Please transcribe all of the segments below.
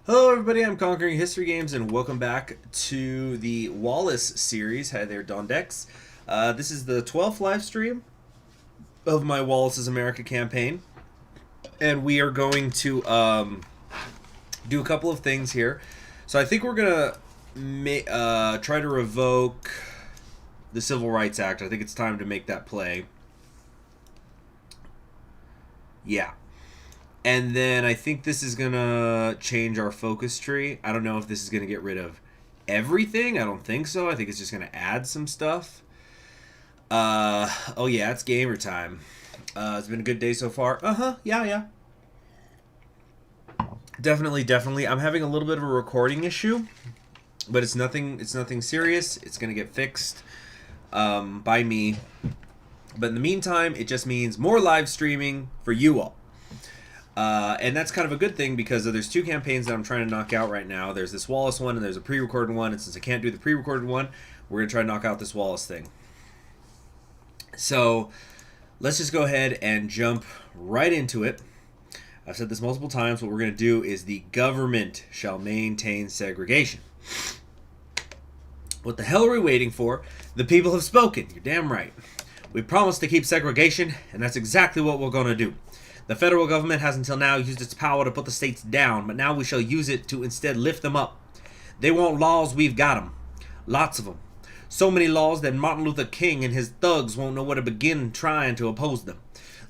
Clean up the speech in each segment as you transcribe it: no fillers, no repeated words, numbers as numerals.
Hello everybody, I'm Conquering History Games and welcome back to the Wallace series. Hi there, Dondex. This is the 12th live stream of my Wallace's America campaign. And we are going to do a couple of things here. So I think we're going to try to revoke the Civil Rights Act. I think it's time to make that play. Yeah. And then I think this is going to change our focus tree. I don't know if this is going to get rid of everything. I don't think so. I think it's just going to add some stuff. Oh yeah, it's gamer time. It's been a good day so far. Yeah. Definitely. I'm having a little bit of a recording issue, but it's nothing serious. It's going to get fixed by me. But in the meantime, it just means more live streaming for you all. And that's kind of a good thing because there's two campaigns that I'm trying to knock out right now. There's this Wallace one and there's a pre-recorded one. And since I can't do the pre-recorded one, we're going to try to knock out this Wallace thing. So let's just go ahead and jump right into it. I've said this multiple times. What we're going to do is the government shall maintain segregation. What the hell are we waiting for? The people have spoken. You're damn right. We promised to keep segregation, and that's exactly what we're going to do. The federal government has until now used its power to put the states down, but now we shall use it to instead lift them up. They want laws, we've got them. Lots of them. So many laws that Martin Luther King and his thugs won't know where to begin trying to oppose them.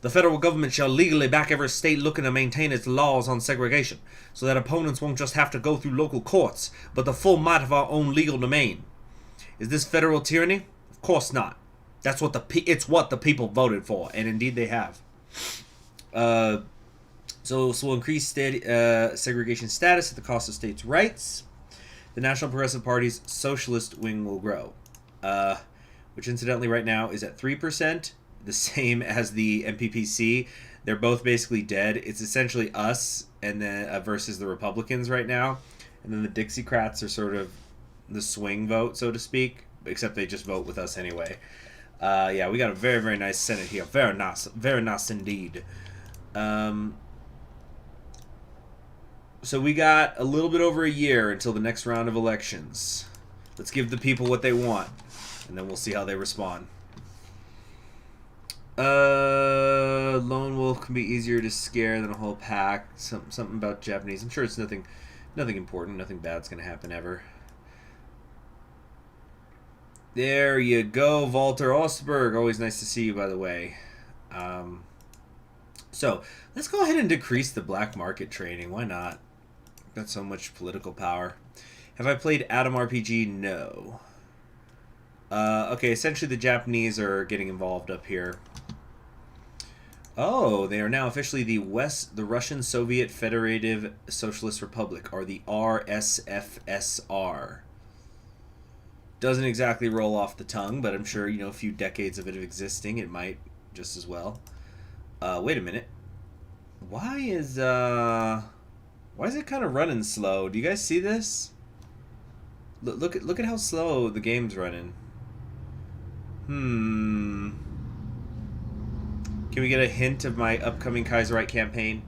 The federal government shall legally back every state looking to maintain its laws on segregation, so that opponents won't just have to go through local courts, but the full might of our own legal domain. Is this federal tyranny? Of course not. It's what the people voted for, and indeed they have. So this will increase segregation status at the cost of states' rights. The National Progressive Party's socialist wing will grow, which incidentally right now is at 3%, the same as the MPPC. They're both basically dead. It's essentially us and then versus the Republicans right now, and then the Dixiecrats are sort of the swing vote, so to speak, except they just vote with us anyway. Yeah, we got a very, very nice Senate here. Very nice indeed. So we got a little bit over a year until the next round of elections. Let's give the people what they want, and then we'll see how they respond. Lone wolf can be easier to scare than a whole pack. Something about Japanese. I'm sure it's nothing important. Nothing bad's gonna happen ever. There you go, Walter Osberg. Always nice to see you, by the way. So let's go ahead and decrease the black market trading. Why not? Got so much political power. Have I played Atom RPG? No. Okay, essentially the Japanese are getting involved up here. Oh, they are now officially the Russian Soviet Federative Socialist Republic, or the RSFSR. Doesn't exactly roll off the tongue, but I'm sure, a few decades of it existing, it might just as well. Wait a minute. Why is it kind of running slow? Do you guys see this? Look at how slow the game's running. Can we get a hint of my upcoming Kaiserite campaign?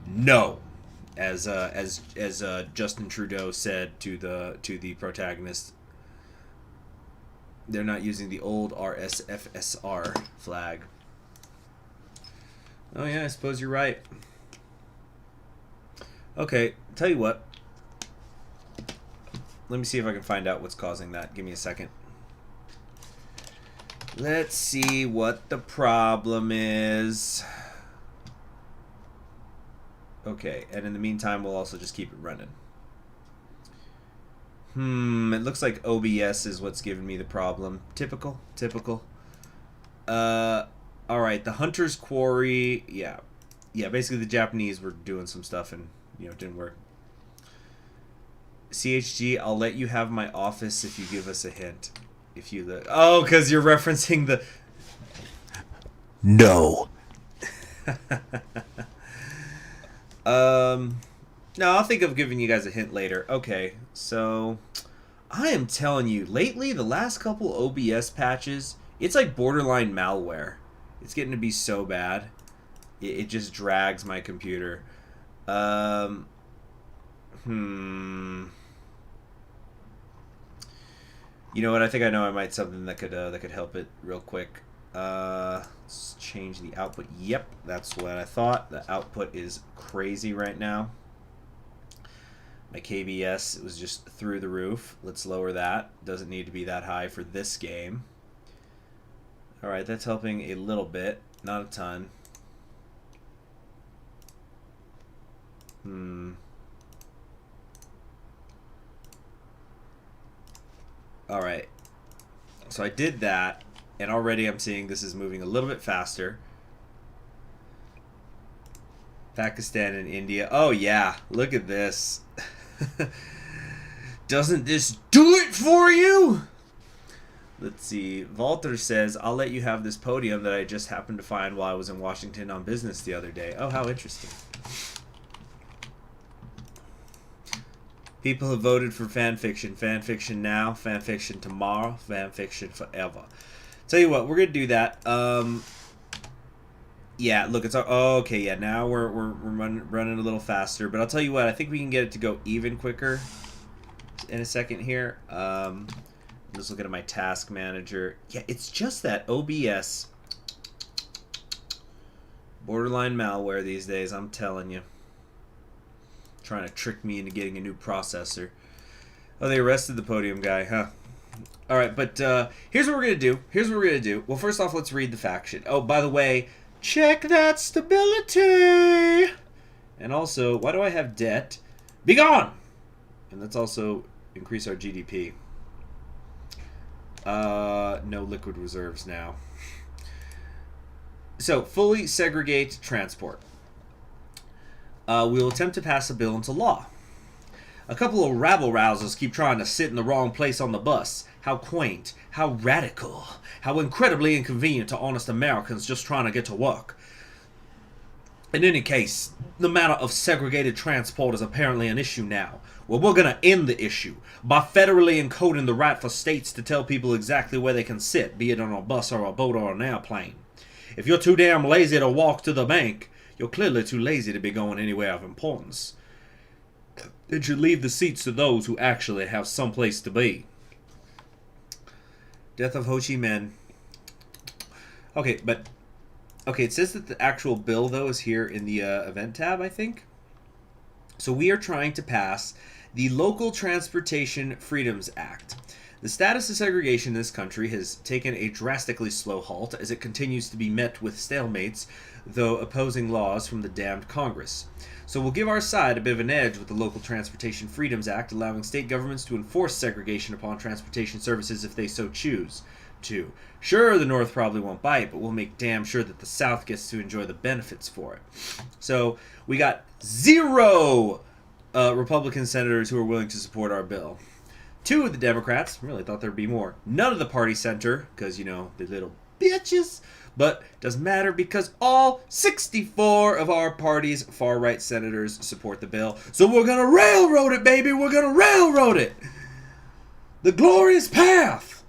No, as Justin Trudeau said to the protagonist. They're not using the old RSFSR flag. Oh yeah, I suppose you're right. Okay, tell you what. Let me see if I can find out what's causing that. Give me a second. Let's see what the problem is. Okay, and in the meantime, we'll also just keep it running. It looks like OBS is what's giving me the problem. Typical. Alright, the Hunter's Quarry, yeah, basically the Japanese were doing some stuff and, it didn't work. CHG, I'll let you have my office if you give us a hint. Oh, because you're referencing the... No. No, I'll think of giving you guys a hint later. Okay, so... I am telling you, lately, the last couple OBS patches, it's like borderline malware. It's getting to be so bad. It just drags my computer. You know what? I think I know. I might something that could help it real quick. Let's change the output. Yep, that's what I thought. The output is crazy right now. My KBS was just through the roof. Let's lower that. Doesn't need to be that high for this game. All right, that's helping a little bit, not a ton. All right, so I did that, and already I'm seeing this is moving a little bit faster. Pakistan and India. Oh yeah, look at this. Doesn't this do it for you? Let's see. Walter says, I'll let you have this podium that I just happened to find while I was in Washington on business the other day. Oh, how interesting. People have voted for fan fiction. Fan fiction now, fan fiction tomorrow, fan fiction forever. Tell you what, we're going to do that. Yeah, look, it's... Oh, okay, yeah, now we're running a little faster. But I'll tell you what, I think we can get it to go even quicker in a second here. I'm just looking at my task manager. Yeah, it's just that OBS... borderline malware these days, I'm telling you. Trying to trick me into getting a new processor. Oh, they arrested the podium guy, huh? Alright, but here's what we're going to do. Well, first off, let's read the faction. Oh, by the way, check that stability! And also, why do I have debt? Be gone! And let's also increase our GDP. No liquid reserves now. So, fully segregate transport. We'll attempt to pass a bill into law. A couple of rabble-rousers keep trying to sit in the wrong place on the bus. How quaint, how radical, how incredibly inconvenient to honest Americans just trying to get to work. In any case, the matter of segregated transport is apparently an issue now. Well, we're going to end the issue by federally encoding the right for states to tell people exactly where they can sit, be it on a bus or a boat or an airplane. If you're too damn lazy to walk to the bank, you're clearly too lazy to be going anywhere of importance. It should leave the seats to those who actually have some place to be. Death of Ho Chi Minh. Okay, but... Okay, it says that the actual bill, though, is here in the event tab, I think. So we are trying to pass the Local Transportation Freedoms Act. The status of segregation in this country has taken a drastically slow halt as it continues to be met with stalemates, though opposing laws from the damned Congress. So we'll give our side a bit of an edge with the Local Transportation Freedoms Act, allowing state governments to enforce segregation upon transportation services if they so choose to. Sure, the North probably won't bite, but we'll make damn sure that the South gets to enjoy the benefits for it. So we got 0 Republican senators who are willing to support our bill. 2 of the Democrats, really thought there'd be more. None of the party center, because, you know, the little bitches. But doesn't matter because all 64 of our party's far-right senators support the bill. So we're going to railroad it, baby! We're going to railroad it! The glorious path!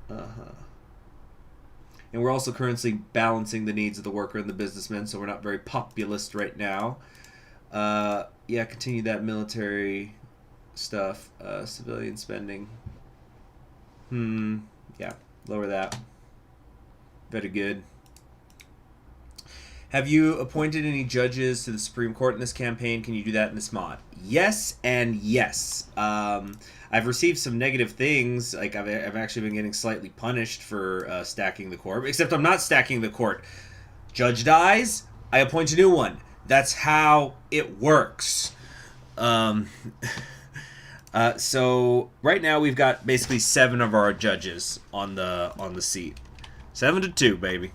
And we're also currently balancing the needs of the worker and the businessman, so we're not very populist right now. Yeah, continue that military stuff. Civilian spending. Yeah, lower that. Very good. Have you appointed any judges to the Supreme Court in this campaign? Can you do that in this mod? Yes and yes. I've received some negative things. Like I've actually been getting slightly punished for stacking the court. Except I'm not stacking the court. Judge dies, I appoint a new one. That's how it works. So right now we've got basically 7 of our judges on the seat. 7-2, baby.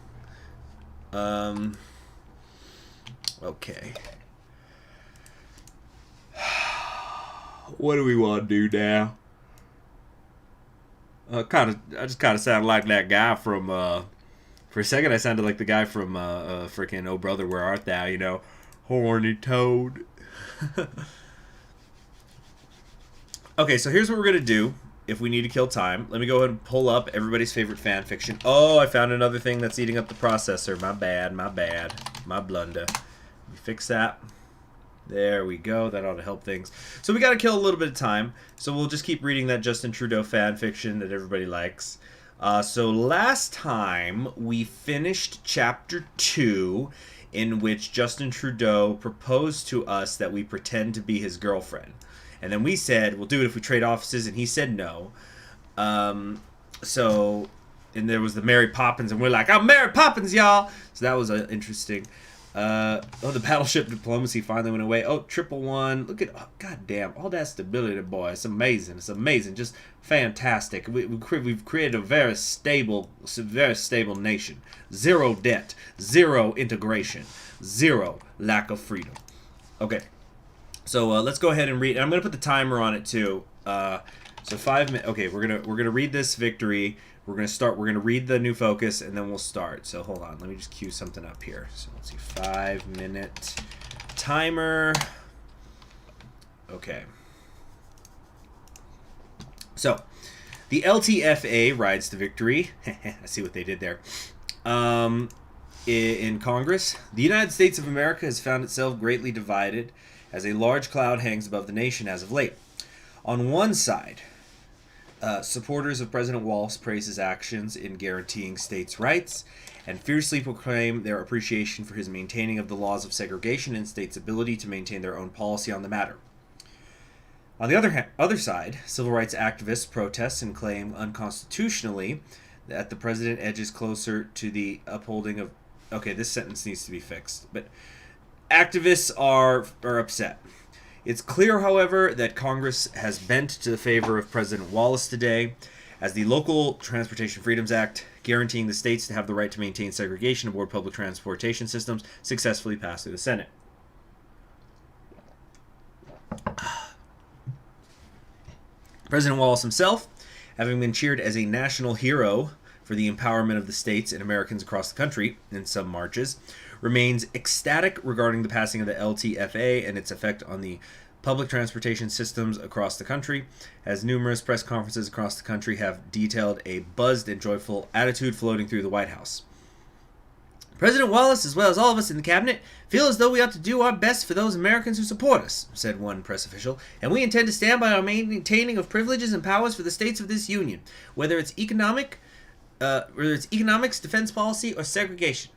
Okay. What do we want to do now? I just kind of sounded like that guy from, for a second I sounded like the guy from, freaking Oh Brother, Where Art Thou, you know? Horny toad. Okay, so here's what we're going to do if we need to kill time. Let me go ahead and pull up everybody's favorite fan fiction. Oh, I found another thing that's eating up the processor. My bad, my blunder. Let me fix that. There we go. That ought to help things. So we got to kill a little bit of time. So we'll just keep reading that Justin Trudeau fan fiction that everybody likes. So last time we finished chapter 2, in which Justin Trudeau proposed to us that we pretend to be his girlfriend. And then we said, we'll do it if we trade offices, and he said no. And there was the Mary Poppins, and we're like, I'm Mary Poppins, y'all! So that was interesting. The battleship diplomacy finally went away. Oh, 111. Look at, goddamn, all that stability, boy. It's amazing. It's amazing. Just fantastic. We've created a very stable nation. Zero debt. Zero integration. Zero lack of freedom. Okay. So let's go ahead and read. And I'm going to put the timer on it too. So 5 minutes. Okay, we're gonna read this victory. We're gonna read the new focus, and then we'll start. So hold on, let me just cue something up here. So let's see, 5-minute timer. Okay. So the LTFA rides to victory. I see what they did there. In Congress, the United States of America has found itself greatly divided as a large cloud hangs above the nation as of late. On one side, supporters of President Wallace praise his actions in guaranteeing states' rights and fiercely proclaim their appreciation for his maintaining of the laws of segregation and states' ability to maintain their own policy on the matter. On the other side, civil rights activists protest and claim unconstitutionally that the president edges closer to the upholding of... Okay, this sentence needs to be fixed. But activists are upset. It's clear, however, that Congress has bent to the favor of President Wallace today, as the Local Transportation Freedoms Act, guaranteeing the states to have the right to maintain segregation aboard public transportation systems, successfully passed through the Senate. President Wallace himself, having been cheered as a national hero for the empowerment of the states and Americans across the country in some marches, remains ecstatic regarding the passing of the LTFA and its effect on the public transportation systems across the country, as numerous press conferences across the country have detailed a buzzed and joyful attitude floating through the White House. President Wallace, as well as all of us in the cabinet, feel as though we ought to do our best for those Americans who support us, said one press official, and we intend to stand by our maintaining of privileges and powers for the states of this union, whether it's economics, defense policy, or segregation.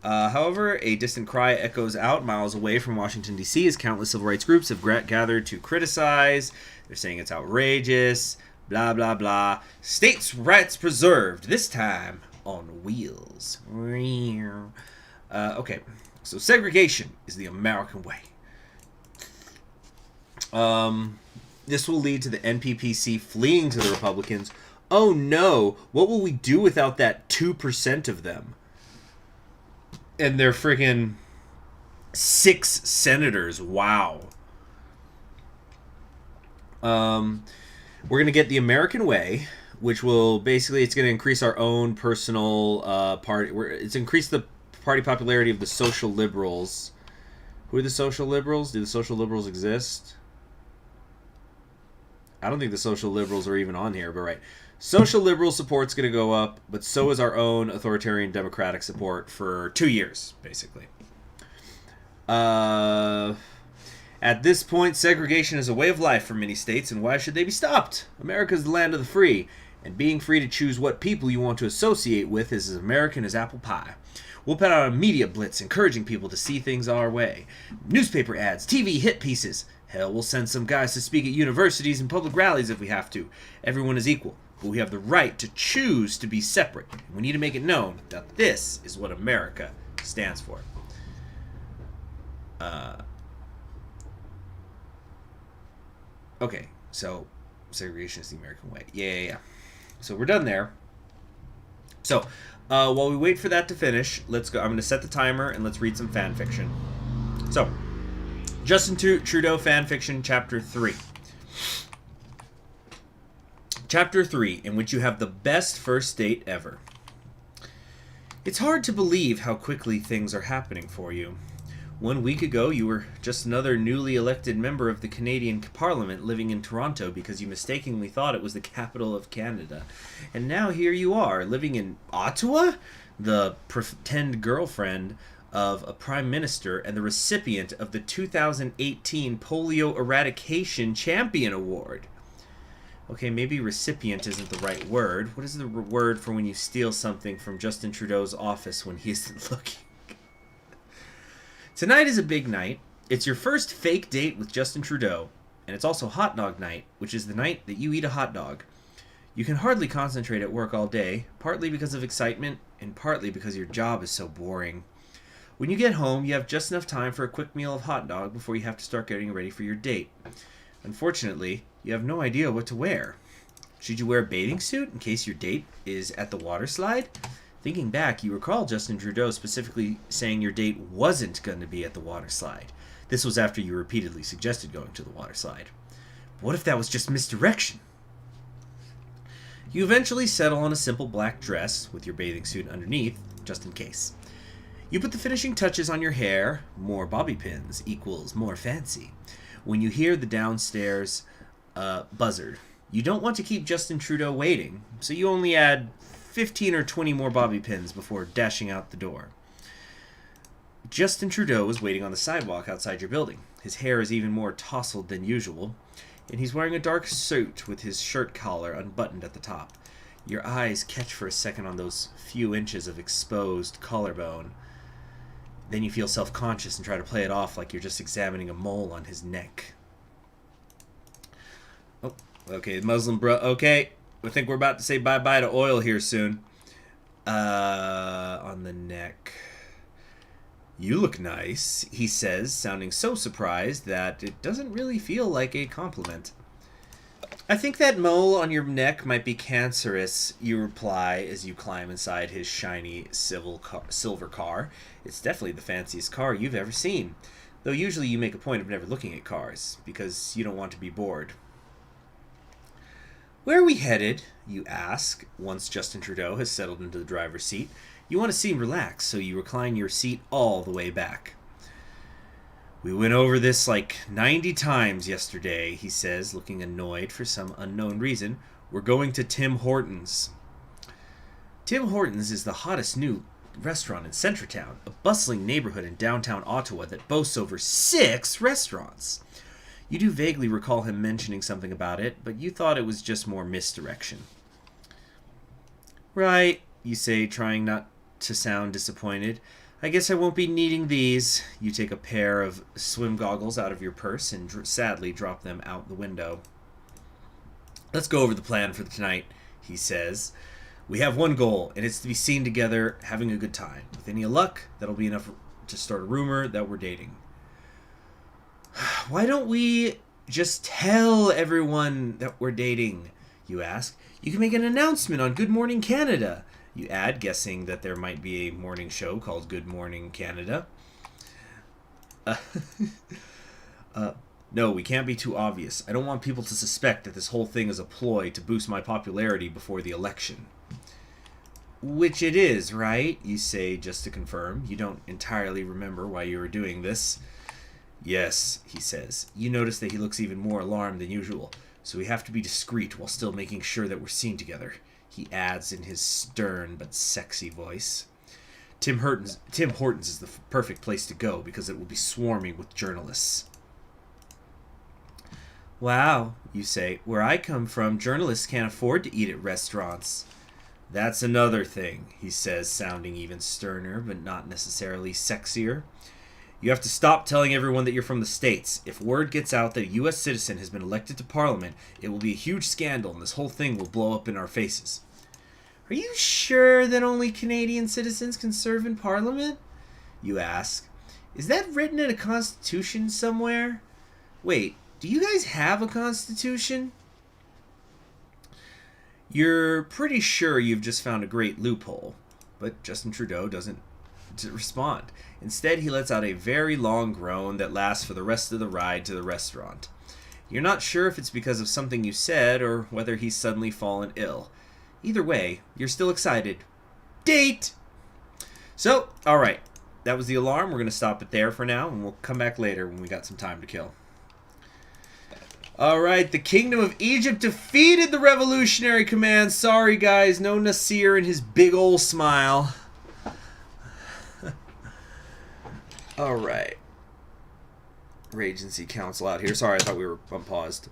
However, a distant cry echoes out miles away from Washington, D.C., as countless civil rights groups have gathered to criticize. They're saying it's outrageous, blah, blah, blah. States' rights preserved, this time on wheels. Okay, so segregation is the American way. This will lead to the NPPC fleeing to the Republicans. Oh no, what will we do without that 2% of them? And they're freaking 6 senators. Wow. We're going to get the American way, which will basically, it's going to increase our own personal party. It's increased the party popularity of the social liberals. Who are the social liberals? Do the social liberals exist? I don't think the social liberals are even on here, but right. Social liberal support's going to go up, but so is our own authoritarian democratic support for 2 years, basically. At this point, segregation is a way of life for many states, and why should they be stopped? America is the land of the free, and being free to choose what people you want to associate with is as American as apple pie. We'll put out a media blitz encouraging people to see things our way. Newspaper ads, TV hit pieces. Hell, we'll send some guys to speak at universities and public rallies if we have to. Everyone is equal. But we have the right to choose to be separate. We need to make it known that this is what America stands for. Okay, so segregation is the American way. Yeah. So we're done there. So while we wait for that to finish, let's go. I'm going to set the timer and let's read some fan fiction. So, Justin Trudeau fan fiction, chapter 3. Chapter 3, in which you have the best first date ever. It's hard to believe how quickly things are happening for you. 1 week ago, you were just another newly elected member of the Canadian Parliament living in Toronto because you mistakenly thought it was the capital of Canada. And now here you are, living in Ottawa? The pretend girlfriend of a prime minister and the recipient of the 2018 Polio Eradication Champion Award. Okay, maybe recipient isn't the right word. What is the word for when you steal something from Justin Trudeau's office when he isn't looking? Tonight is a big night. It's your first fake date with Justin Trudeau, and it's also hot dog night, which is the night that you eat a hot dog. You can hardly concentrate at work all day, partly because of excitement, and partly because your job is so boring. When you get home, you have just enough time for a quick meal of hot dog before you have to start getting ready for your date. Unfortunately, you have no idea what to wear. Should you wear a bathing suit in case your date is at the water slide? Thinking back, you recall Justin Trudeau specifically saying your date wasn't going to be at the water slide. This was after you repeatedly suggested going to the water slide. But what if that was just misdirection? You eventually settle on a simple black dress with your bathing suit underneath, just in case. You put the finishing touches on your hair. More bobby pins equals more fancy. When you hear the downstairs buzzard, you don't want to keep Justin Trudeau waiting, so you only add 15 or 20 more bobby pins before dashing out the door. Justin Trudeau is waiting on the sidewalk outside your building. His hair is even more tousled than usual, and he's wearing a dark suit with his shirt collar unbuttoned at the top. Your eyes catch for a second on those few inches of exposed collarbone. Then you feel self-conscious and try to play it off like you're just examining a mole on his neck. Oh, okay, Muslim bro. Okay, I think we're about to say bye-bye to oil here soon. On the neck. You look nice, he says, sounding so surprised that it doesn't really feel like a compliment. I think that mole on your neck might be cancerous, you reply as you climb inside his shiny silver car. It's definitely the fanciest car you've ever seen, though usually you make a point of never looking at cars, because you don't want to be bored. Where are we headed, you ask, once Justin Trudeau has settled into the driver's seat. You want to seem relaxed, so you recline your seat all the way back. We went over this like 90 times yesterday, he says, looking annoyed for some unknown reason. We're going to Tim Hortons. Tim Hortons is the hottest new restaurant in Centretown, a bustling neighborhood in downtown Ottawa that boasts over 6 restaurants. You do vaguely recall him mentioning something about it, but you thought it was just more misdirection. Right, you say, trying not to sound disappointed. I guess I won't be needing these. You take a pair of swim goggles out of your purse and sadly drop them out the window. Let's go over the plan for tonight, he says. We have one goal, and it's to be seen together having a good time. With any luck, that'll be enough to start a rumor that we're dating. Why don't we just tell everyone that we're dating, you ask. You can make an announcement on Good Morning Canada, you add, guessing that there might be a morning show called Good Morning Canada. No, we can't be too obvious. I don't want people to suspect that this whole thing is a ploy to boost my popularity before the election. Which it is, right? You say, just to confirm. You don't entirely remember why you were doing this. Yes, he says. You notice that he looks even more alarmed than usual, so we have to be discreet while still making sure that we're seen together, he adds in his stern but sexy voice. Tim Hortons is the perfect place to go because it will be swarming with journalists. Wow, you say. Where I come from, journalists can't afford to eat at restaurants. That's another thing, he says, sounding even sterner but not necessarily sexier. You have to stop telling everyone that you're from the States. If word gets out that a U.S. citizen has been elected to Parliament, it will be a huge scandal and this whole thing will blow up in our faces. Are you sure that only Canadian citizens can serve in Parliament? You ask. Is that written in a constitution somewhere? Wait, do you guys have a constitution? You're pretty sure you've just found a great loophole, but Justin Trudeau doesn't respond. Instead, he lets out a very long groan that lasts for the rest of the ride to the restaurant. You're not sure if it's because of something you said or whether he's suddenly fallen ill. Either way, you're still excited. Date! So, alright. That was the alarm. We're going to stop it there for now, and we'll come back later when we got some time to kill. Alright, the Kingdom of Egypt defeated the Revolutionary Command. Sorry, guys. No Nasir and his big ol' smile. All right. Regency Council out here. Sorry, I thought we were unpaused.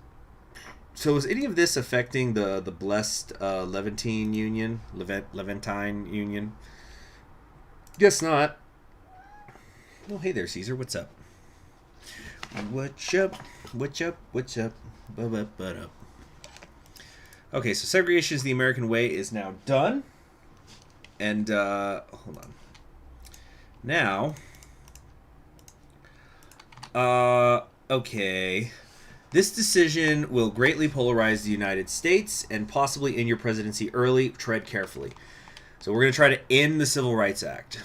So is any of this affecting the blessed Levantine Union? Levantine Union? Guess not. Oh, hey there, Caesar. What's up? What's up? What's up? What's up? Up. Okay, so segregation is the American way is now done. And, hold on. Now, okay. This decision will greatly polarize the United States and possibly end your presidency early. Tread carefully. So we're going to try to end the Civil Rights Act.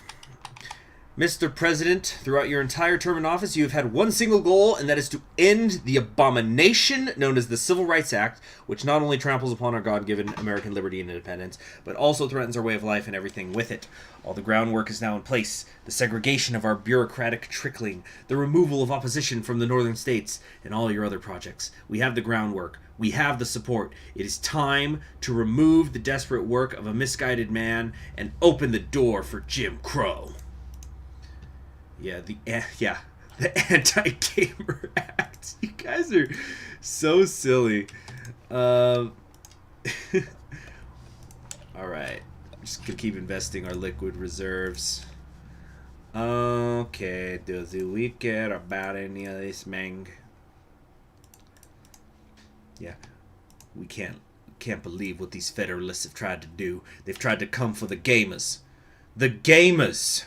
Mr. President, throughout your entire term in office, you have had one single goal, and that is to end the abomination known as the Civil Rights Act, which not only tramples upon our God-given American liberty and independence, but also threatens our way of life and everything with it. All the groundwork is now in place. The segregation of our bureaucratic trickling, the removal of opposition from the northern states, and all your other projects. We have the groundwork. We have the support. It is time to remove the desperate work of a misguided man and open the door for Jim Crow. Yeah, the Anti-Gamer Act. You guys are so silly. All right. I'm just going to keep investing our liquid reserves. Okay, does we care about any of this, man? Yeah, we can't believe what these Federalists have tried to do. They've tried to come for the gamers. The gamers!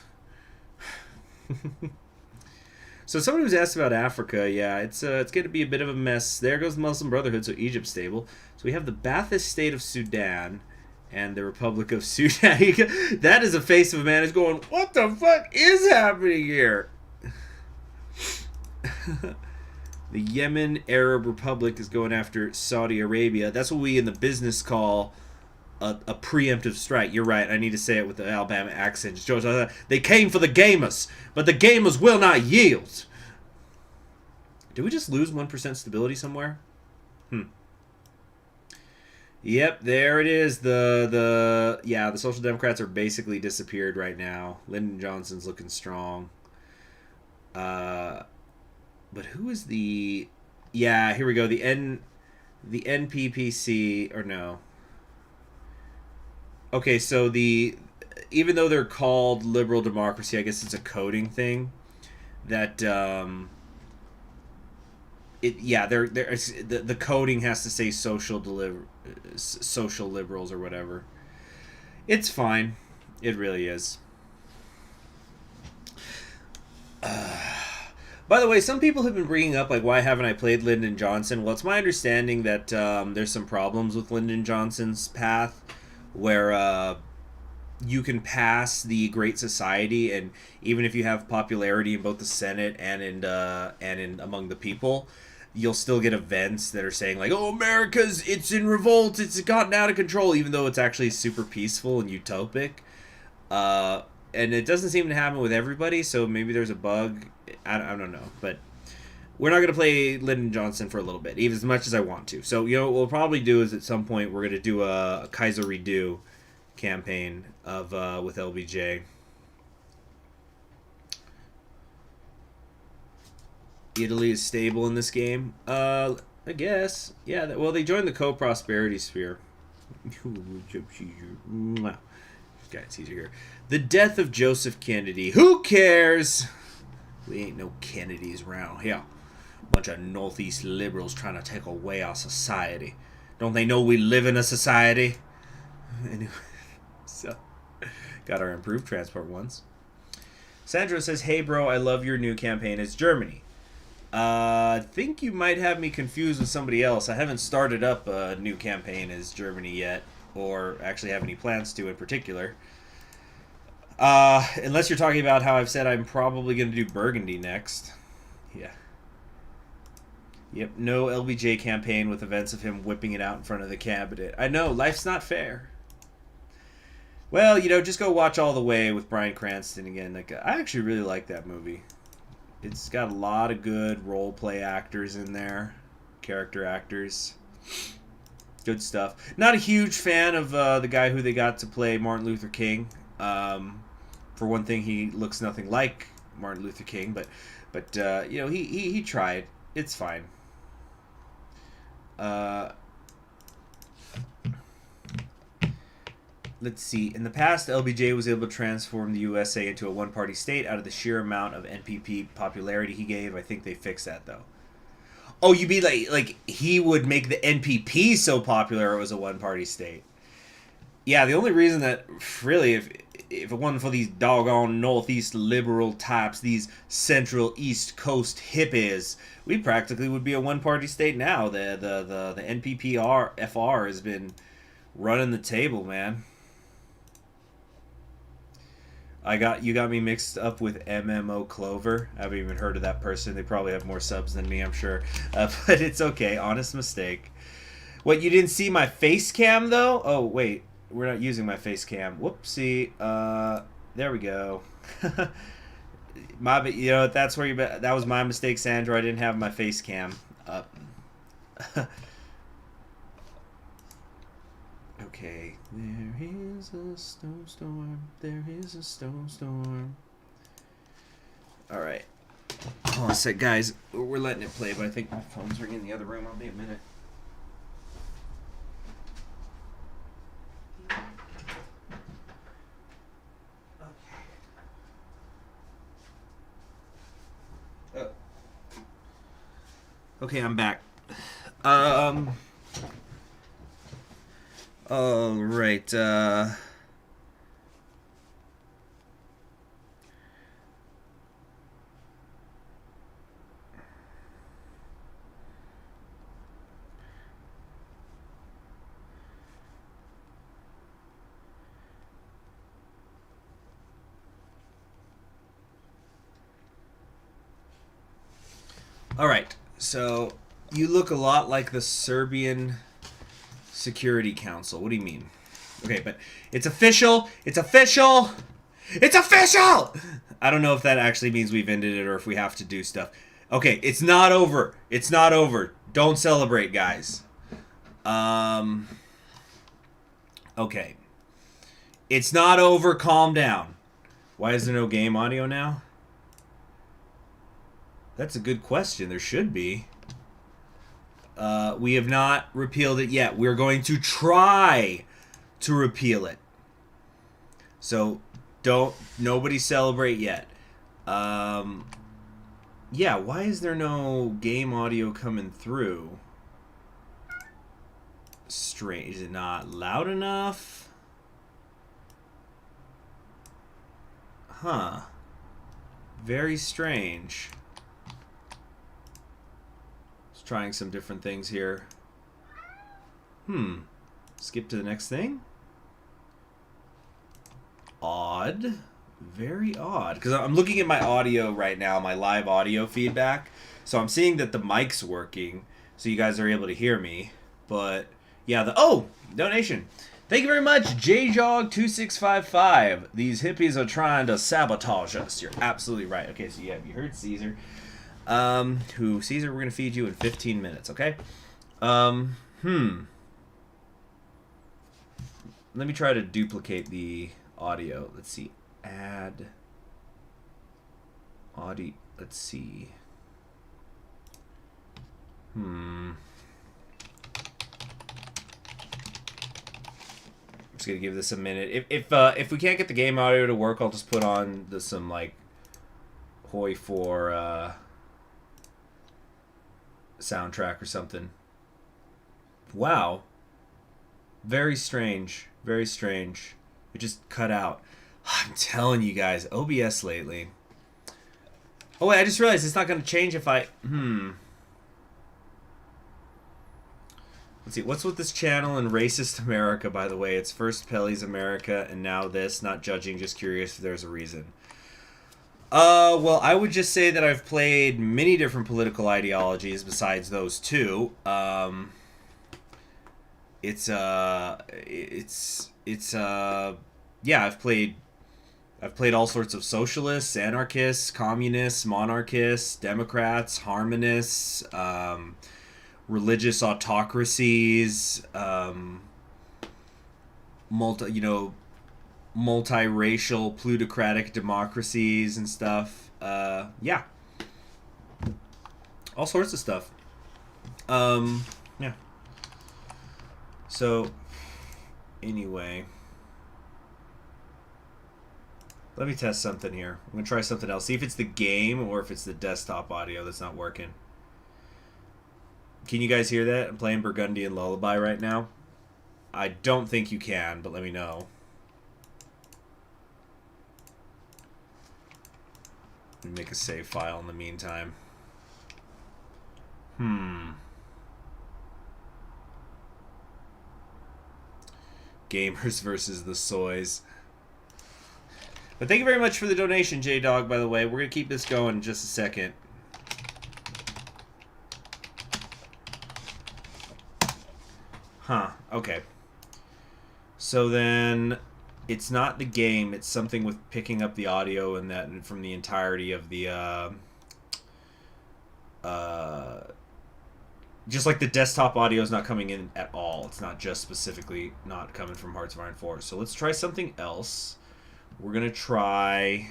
So someone who's asked about Africa, yeah, it's going to be a bit of a mess. There goes the Muslim Brotherhood, so Egypt's stable. So we have the Ba'athist state of Sudan and the Republic of Sudan. That is a face of a man who's going, what the fuck is happening here? The Yemen Arab Republic is going after Saudi Arabia. That's what we in the business call a preemptive strike. You're right. I need to say it with the Alabama accent. George, they came for the gamers, but the gamers will not yield. Did we just lose 1% stability somewhere? Yep, there it is. The Social Democrats are basically disappeared right now. Lyndon Johnson's looking strong. But who is the? Yeah, here we go. The NPPC or no? Okay, so even though they're called liberal democracy, I guess it's a coding thing. That the coding has to say social liberals or whatever. It's fine, it really is. By the way, some people have been bringing up, like, why haven't I played Lyndon Johnson? Well, it's my understanding that there's some problems with Lyndon Johnson's path, where you can pass the Great Society, and even if you have popularity in both the Senate and in among the people, you'll still get events that are saying, like, oh, it's in revolt, it's gotten out of control, even though it's actually super peaceful and utopic. And it doesn't seem to happen with everybody, so maybe there's a bug. I don't know, but we're not going to play Lyndon Johnson for a little bit, even as much as I want to. So, what we'll probably do is at some point we're going to do a Kaiser Redo campaign of with LBJ. Italy is stable in this game. I guess. Yeah, well, they joined the co-prosperity sphere. Guys, easier here. The death of Joseph Kennedy. Who cares? We ain't no Kennedys around here. Bunch of Northeast liberals trying to take away our society. Don't they know we live in a society? Anyway, so got our improved transport ones. Sandro says, hey bro, I love your new campaign as Germany. I think you might have me confused with somebody else. I haven't started up a new campaign as Germany yet, or actually have any plans to in particular. Unless you're talking about how I've said I'm probably going to do Burgundy next. Yeah. Yep, no LBJ campaign with events of him whipping it out in front of the cabinet. I know, life's not fair. Well, just go watch All the Way with Bryan Cranston again. Like, I actually really like that movie. It's got a lot of good role play actors in there. Character actors. Good stuff. Not a huge fan of the guy who they got to play Martin Luther King. For one thing, he looks nothing like Martin Luther King, but you know, he tried. It's fine. Let's see. In the past, LBJ was able to transform the USA into a one-party state out of the sheer amount of NPP popularity he gave. I think they fixed that, though. Oh, you mean like he would make the NPP so popular it was a one-party state? Yeah, the only reason that, really, if it wasn't for these doggone Northeast liberal types, these Central East Coast hippies, we practically would be a one-party state now. The NPP FR has been running the table, man. You got me mixed up with MMO Clover. I haven't even heard of that person. They probably have more subs than me, I'm sure. But it's okay. Honest mistake. What, you didn't see my face cam, though? Oh, wait. We're not using my face cam. Whoopsie. There we go. You know, that's where that was my mistake, Sandra. I didn't have my face cam up. Okay. There is a snowstorm. There is a snowstorm. Alright. Hold on a sec, guys. We're letting it play, but I think my phone's ringing in the other room. I'll be a minute. Okay, I'm back. All right. All right. So you look a lot like the Serbian Security Council. What do you mean? Okay, but it's official. It's official. It's official. I don't know if that actually means we've ended it or if we have to do stuff. Okay, it's not over. It's not over. Don't celebrate, guys. Okay. It's not over. Calm down. Why is there no game audio now? That's a good question. There should be. We have not repealed it yet. We're going to try to repeal it. So nobody celebrate yet. Yeah, why is there no game audio coming through? Strange. Is it not loud enough? Huh. Very strange. Trying some different things here. Skip to the next thing. Odd. Very odd. Because I'm looking at my audio right now, my live audio feedback. So I'm seeing that the mic's working, so you guys are able to hear me. But yeah, donation. Thank you very much, JJog2655. These hippies are trying to sabotage us. You're absolutely right. Okay, so yeah, you heard Caesar. Caesar, we're gonna feed you in 15 minutes, okay? Let me try to duplicate the audio. Let's see. Add audio. Let's see. I'm just gonna give this a minute. If we can't get the game audio to work, I'll just put on some like HOI4 soundtrack or something. Wow. Very strange. Very strange. It just cut out. I'm telling you guys, OBS lately. Oh wait, I just realized it's not going to change if I... Let's see, what's with this channel in Racist America, by the way? It's first Pelly's America and now this. Not judging, just curious if there's a reason. Well, I would just say that I've played many different political ideologies besides those two. Yeah, I've played all sorts of socialists, anarchists, communists, monarchists, Democrats, harmonists, religious autocracies, multiracial plutocratic democracies and stuff. Yeah. All sorts of stuff. Yeah. So, anyway. Let me test something here. I'm going to try something else. See if it's the game or if it's the desktop audio that's not working. Can you guys hear that? I'm playing Burgundian Lullaby right now. I don't think you can, but let me know. Let me make a save file in the meantime. Gamers versus the soys. But thank you very much for the donation, J-Dog, by the way. We're going to keep this going in just a second. Huh, okay. So then, it's not the game, it's something with picking up the audio and that from the entirety of the, just like the desktop audio is not coming in at all. It's not just specifically not coming from Hearts of Iron 4. So let's try something else. We're going to try...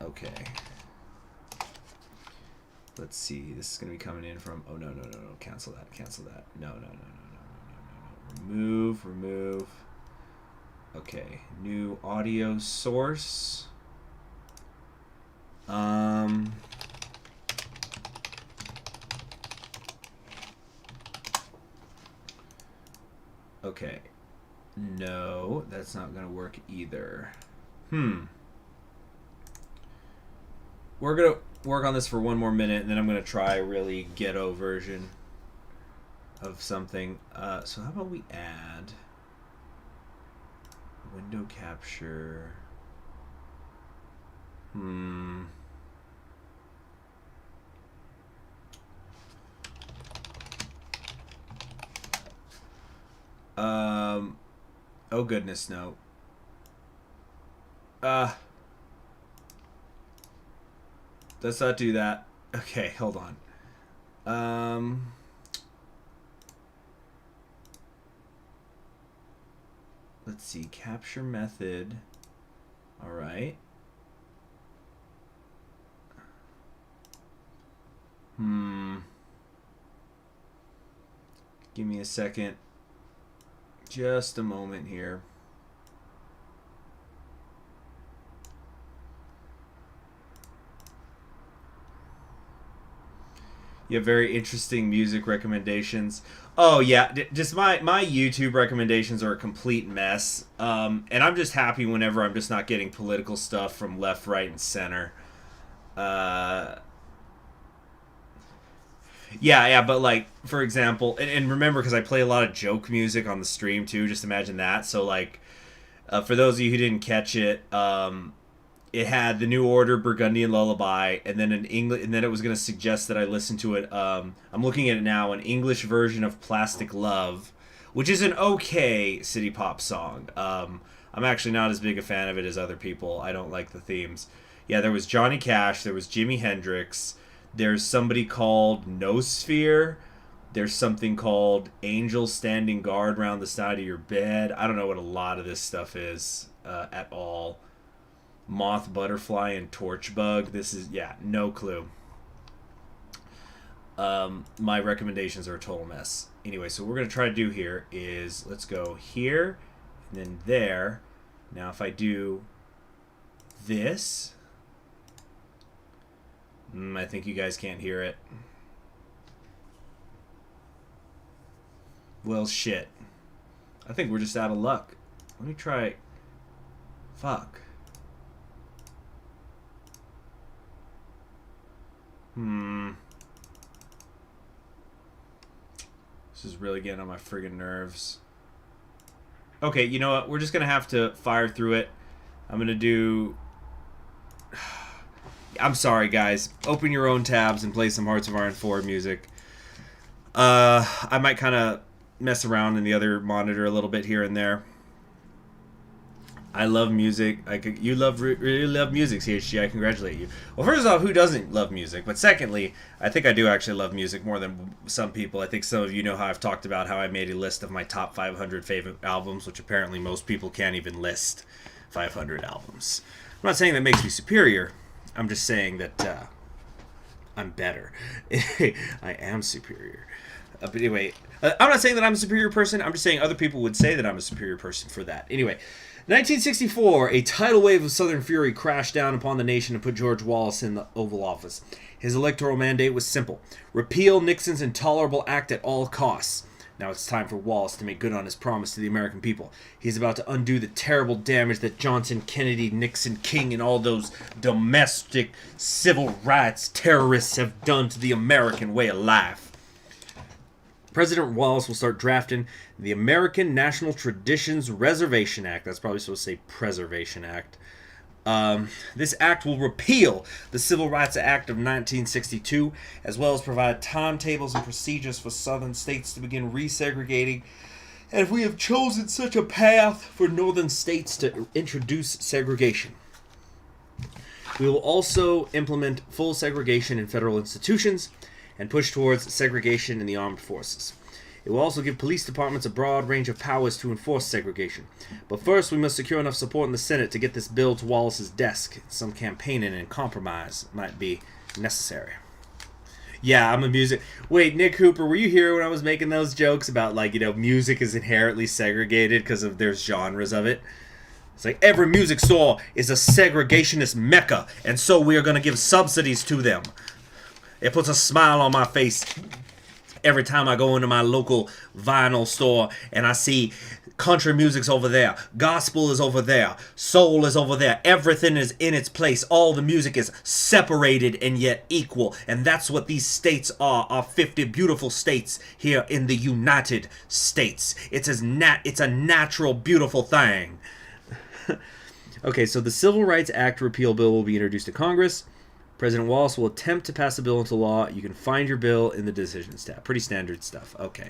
Okay. Let's see. This is going to be coming in from... Oh, no. Cancel that. No. Remove. Okay. New audio source. Okay. No, that's not going to work either. We're going to work on this for one more minute, and then I'm going to try a really ghetto version of something. So how about we add window capture? Oh goodness, no. Let's not do that. Okay, hold on. Let's see, capture method. All right. Give me a second. Just a moment here. You have very interesting music recommendations. Oh yeah, just my YouTube recommendations are a complete mess. And I'm just happy whenever I'm just not getting political stuff from left, right, and center. Yeah, but like, for example, and remember, because I play a lot of joke music on the stream too, just imagine that. So like, for those of you who didn't catch it, it had the New Order Burgundian Lullaby, and then and then it was going to suggest that I listen to it. I'm looking at it now, an English version of Plastic Love, which is an okay city pop song. I'm actually not as big a fan of it as other people. I don't like the themes. Yeah, there was Johnny Cash, there was Jimi Hendrix, there's somebody called No Sphere, there's something called Angel Standing Guard Round the Side of Your Bed. I don't know what a lot of this stuff is at all. Moth, Butterfly, and Torchbug. This is, yeah, no clue. My recommendations are a total mess. Anyway, so what we're going to try to do here is, let's go here, and then there. Now if I do this, I think you guys can't hear it. Well, shit. I think we're just out of luck. Let me try... Fuck. This is really getting on my friggin' nerves. Okay, you know what? We're just gonna have to fire through it. I'm gonna do... I'm sorry, guys. Open your own tabs and play some Hearts of Iron 4 music. I might kind of mess around in the other monitor a little bit here and there. I love music. You really love music, CHG. I congratulate you. Well, first off, who doesn't love music? But secondly, I think I do actually love music more than some people. I think some of you know how I've talked about how I made a list of my top 500 favorite albums, which apparently most people can't even list 500 albums. not saying that makes me superior. I'm just saying that I'm better. I am superior. But anyway, I'm not saying that I'm a superior person. I'm just saying other people would say that I'm a superior person for that. Anyway, 1964, a tidal wave of Southern fury crashed down upon the nation and put George Wallace in the Oval Office. His electoral mandate was simple: repeal Nixon's intolerable act at all costs. Now it's time for Wallace to make good on his promise to the American people. He's about to undo the terrible damage that Johnson, Kennedy, Nixon, King, and all those domestic civil rights terrorists have done to the American way of life. President Wallace will start drafting the American National Traditions Reservation Act. That's probably supposed to say Preservation Act. This act will repeal the Civil Rights Act of 1962, as well as provide timetables and procedures for southern states to begin resegregating. And if we have chosen such a path, for northern states to introduce segregation. We will also implement full segregation in federal institutions and push towards segregation in the armed forces. It will also give police departments a broad range of powers to enforce segregation. But first, we must secure enough support in the Senate to get this bill to Wallace's desk. Some campaigning and compromise might be necessary. Yeah, I'm a music... Wait, Nick Hooper, were you here when I was making those jokes about, like, you know, music is inherently segregated because of there's genres of it? It's like every music store is a segregationist mecca, and so we are going to give subsidies to them. It puts a smile on my face every time I go into my local vinyl store and I see country music's over there, gospel is over there, soul is over there, everything is in its place, all the music is separated and yet equal, and that's what these states are, our 50 beautiful states here in the United States. It's a natural, beautiful thing. Okay, so the Civil Rights Act repeal bill will be introduced to Congress. President Wallace will attempt to pass a bill into law. You can find your bill in the Decisions tab. Pretty standard stuff. Okay.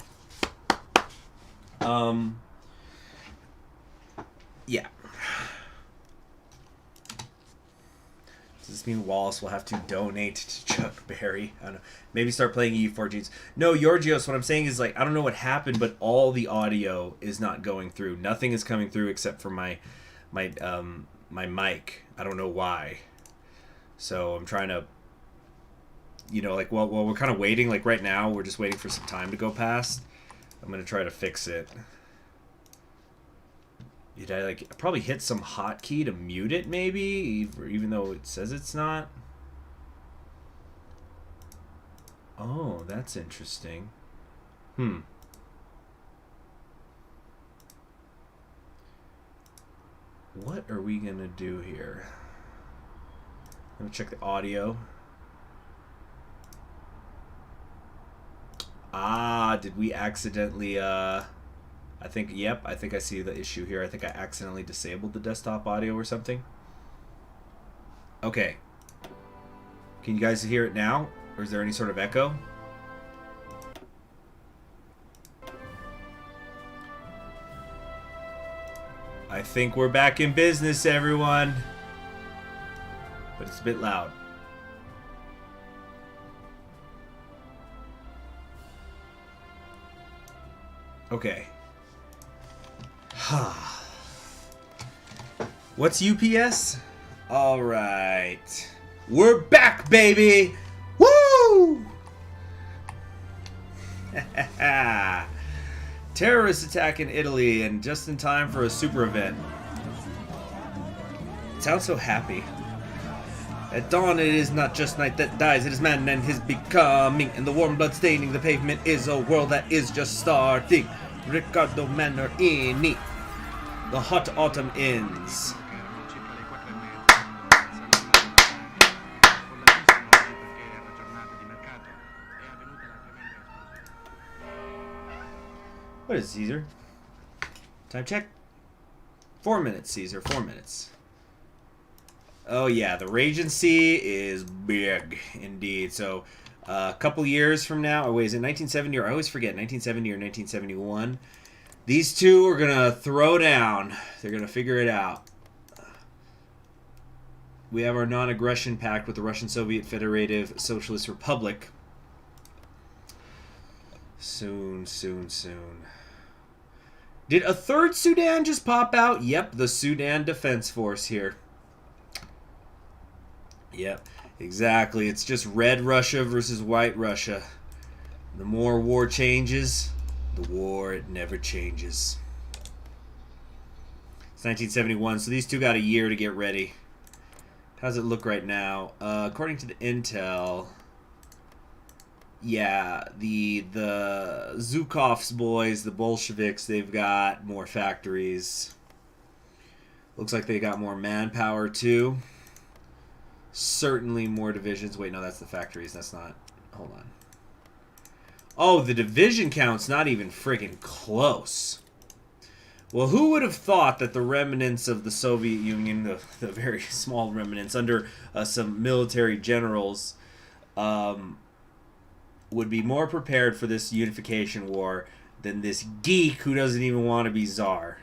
Yeah. Does this mean Wallace will have to donate to Chuck Berry? I don't know. Maybe start playing EU4 jeans. No, Georgios, what I'm saying is, like, I don't know what happened, but all the audio is not going through. Nothing is coming through except for my mic. I don't know why. So I'm trying to, you know, like, well, we're kind of waiting. Like, right now, we're just waiting for some time to go past. I'm going to try to fix it. Did I, like, probably hit some hotkey to mute it, maybe? Even though it says it's not? Oh, that's interesting. What are we going to do here? Let me check the audio. Did we accidentally, I think I see the issue here. I think I accidentally disabled the desktop audio or something. Okay. Can you guys hear it now? Or is there any sort of echo? I think we're back in business, everyone. But it's a bit loud. Okay. What's UPS? Alright. We're back, baby! Woo! Terrorist attack in Italy, and just in time for a super event. It sounds so happy. At dawn it is not just night that dies, it is man and his becoming, and the warm blood staining the pavement is a world that is just starting. Riccardo Manorini. The hot autumn ends. What is Caesar? Time check? 4 minutes, Caesar. 4 minutes. Oh yeah, the Regency is big indeed. So a couple years from now, or wait, is it 1970 or I always forget, 1970 or 1971? These two are gonna throw down. They're gonna figure it out. We have our non-aggression pact with the Russian Soviet Federative Socialist Republic. Soon, soon, soon. Did a third Sudan just pop out? Yep, the Sudan Defense Force here. Yep, exactly. It's just red Russia versus white Russia. The more war changes, the war it never changes. It's 1971, so these two got a year to get ready. How's it look right now? According to the intel, yeah, the Zhukov's boys, the Bolsheviks, they've got more factories. Looks like they got more manpower too. Certainly more divisions. Wait, no, that's the factories. That's not. Hold on. Oh, the division count's not even friggin' close. Well, who would have thought that the remnants of the Soviet Union, the very small remnants under some military generals, would be more prepared for this unification war than this geek who doesn't even want to be czar.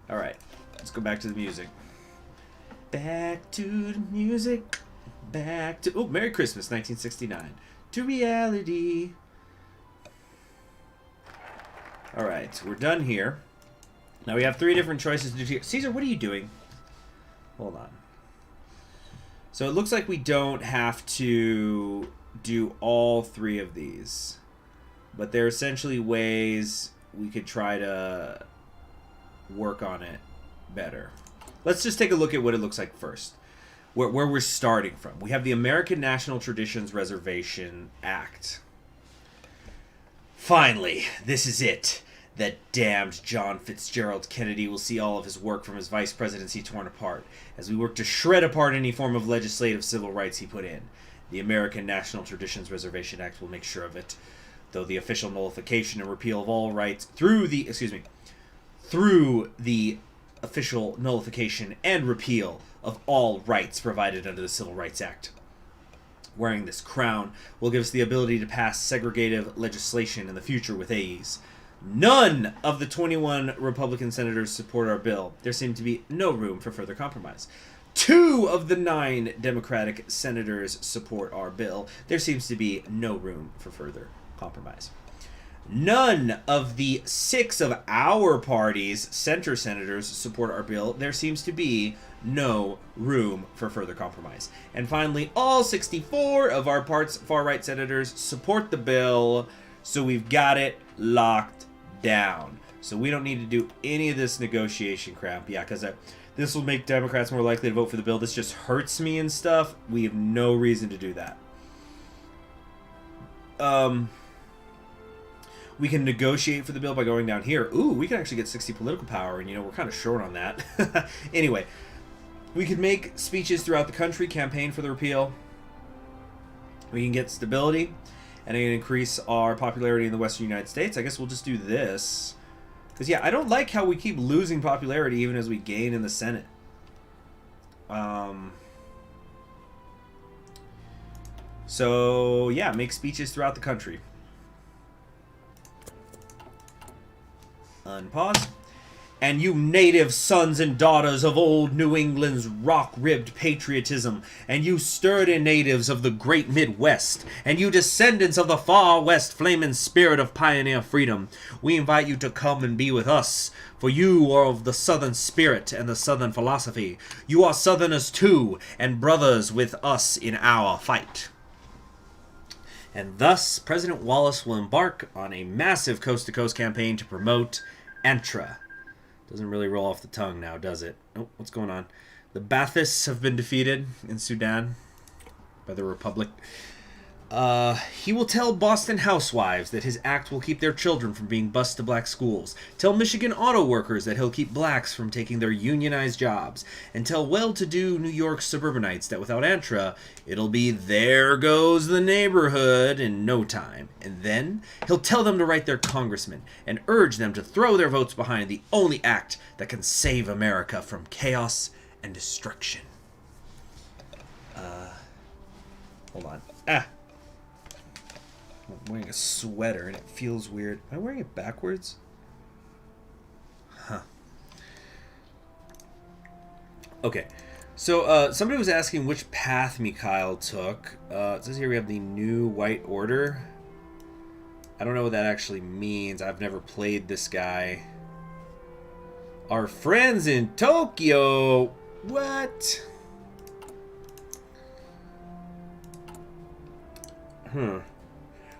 Alright, let's go back to the music. Back to the music. Back to... Oh, Merry Christmas, 1969. To reality. Alright, we're done here. Now we have 3 different choices to do here. Caesar, what are you doing? Hold on. So it looks like we don't have to do all 3 of these. But there are essentially ways we could try to work on it better. Let's just take a look at what it looks like first. Where we're starting from. We have the American National Traditions Reservation Act. Finally, this is it. That damned John Fitzgerald Kennedy will see all of his work from his vice presidency torn apart, as we work to shred apart any form of legislative civil rights he put in. The American National Traditions Reservation Act will make sure of it, though the official nullification and repeal of all rights through the official nullification and repeal of all rights provided under the Civil Rights Act. Wearing this crown will give us the ability to pass segregative legislation in the future with ease. None of the 21 Republican senators support our bill. There seems to be no room for further compromise. 2 of the 9 Democratic senators support our bill. There seems to be no room for further compromise. None of the 6 of our party's center senators support our bill. There seems to be no room for further compromise. And finally, all 64 of our far-right senators support the bill, so we've got it locked down. So we don't need to do any of this negotiation crap. Yeah, because this will make Democrats more likely to vote for the bill. This just hurts me and stuff. We have no reason to do that. We can negotiate for the bill by going down here. Ooh, we can actually get 60 political power, and, we're kind of short on that. Anyway, we can make speeches throughout the country, campaign for the repeal. We can get stability, and it can increase our popularity in the Western United States. I guess we'll just do this. Because, yeah, I don't like how we keep losing popularity even as we gain in the Senate. So, yeah, make speeches throughout the country. Unpause. And you native sons and daughters of old New England's rock-ribbed patriotism, and you sturdy natives of the great Midwest, and you descendants of the far west flaming spirit of pioneer freedom, we invite you to come and be with us, for you are of the Southern spirit and the Southern philosophy. You are Southerners too, and brothers with us in our fight. And thus, President Wallace will embark on a massive coast-to-coast campaign to promote ANTRA. Doesn't really roll off the tongue now, does it? Oh, what's going on? The Baathists have been defeated in Sudan by the Republic. He will tell Boston housewives that his act will keep their children from being bused to black schools. Tell Michigan auto workers that he'll keep blacks from taking their unionized jobs. And tell well-to-do New York suburbanites that without ANTRA, it'll be there goes the neighborhood in no time. And then he'll tell them to write their congressmen and urge them to throw their votes behind the only act that can save America from chaos and destruction. Hold on. I'm wearing a sweater and it feels weird. Am I wearing it backwards? Huh. Okay. So, somebody was asking which path Mikhail took. It says here we have the New White Order. I don't know what that actually means. I've never played this guy. Our friends in Tokyo. What?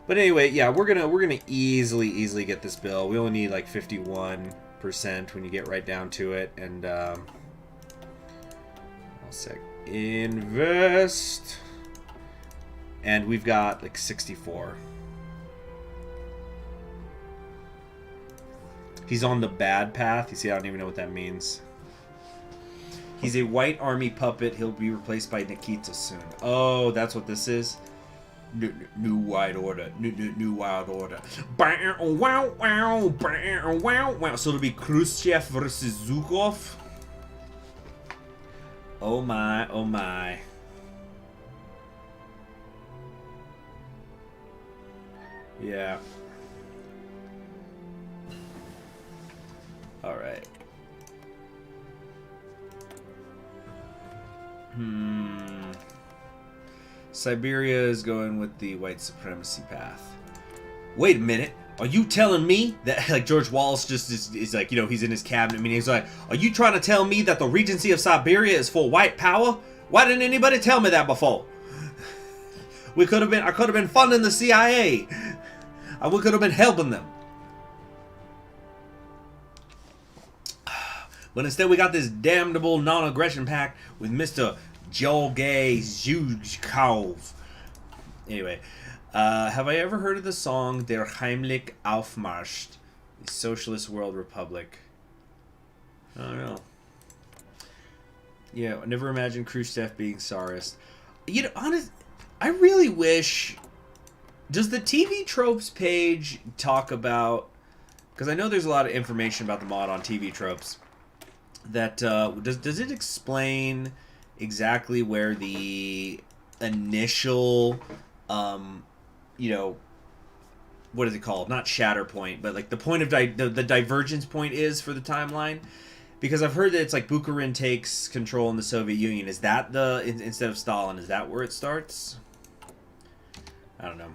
But anyway, yeah, we're gonna easily get this bill. We only need like 51% when you get right down to it, and I'll say invest, and we've got like 64. He's on the bad path. You see, I don't even know what that means. He's a white army puppet. He'll be replaced by Nikita soon. Oh, that's what this is. New White Order. New Wild Order. So it'll be Khrushchev versus Zhukov. Oh my, oh my. Yeah. Alright. Siberia is going with the white supremacy path. Wait a minute. Are you telling me that, like, George Wallace just is like, you know, he's in his cabinet meeting. He's like, are you trying to tell me that the Regency of Siberia is for white power? Why didn't anybody tell me that before? I could have been funding the CIA. We could have been helping them. But instead we got this damnable non-aggression pact with Mr. Jorge Zhukov. Anyway, have I ever heard of the song Der Heimlich Aufmarsch, the Socialist World Republic? I don't know. Yeah, I never imagined Khrushchev being Tsarist. You know, honest, I really wish... Does the TV Tropes page talk about... Because I know there's a lot of information about the mod on TV Tropes. That, does it explain exactly where the initial, you know, what is it called? Not shatter point, but like the point of the divergence point is for the timeline? Because I've heard that it's like Bukharin takes control in the Soviet Union. Is that instead of Stalin, is that where it starts? I don't know.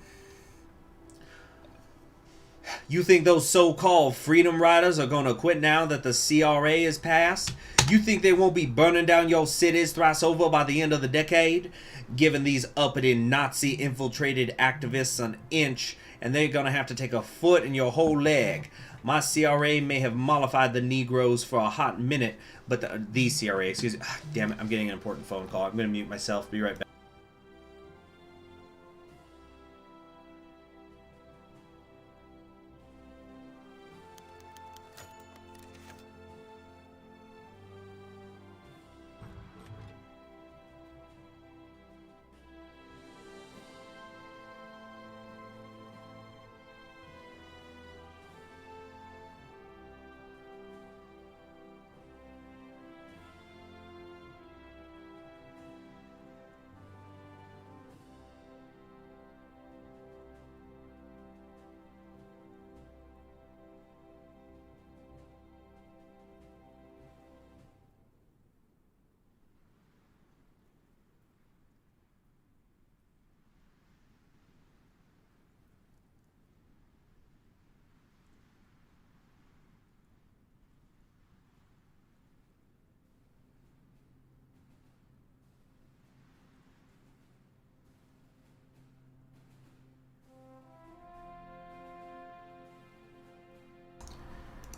You think those so-called freedom riders are going to quit now that the CRA is passed? You think they won't be burning down your cities thrice over by the end of the decade? Giving these uppity Nazi-infiltrated activists an inch, and they're going to have to take a foot in your whole leg. My CRA may have mollified the Negroes for a hot minute, but the CRA, excuse me. Damn it, I'm getting an important phone call. I'm going to mute myself. Be right back.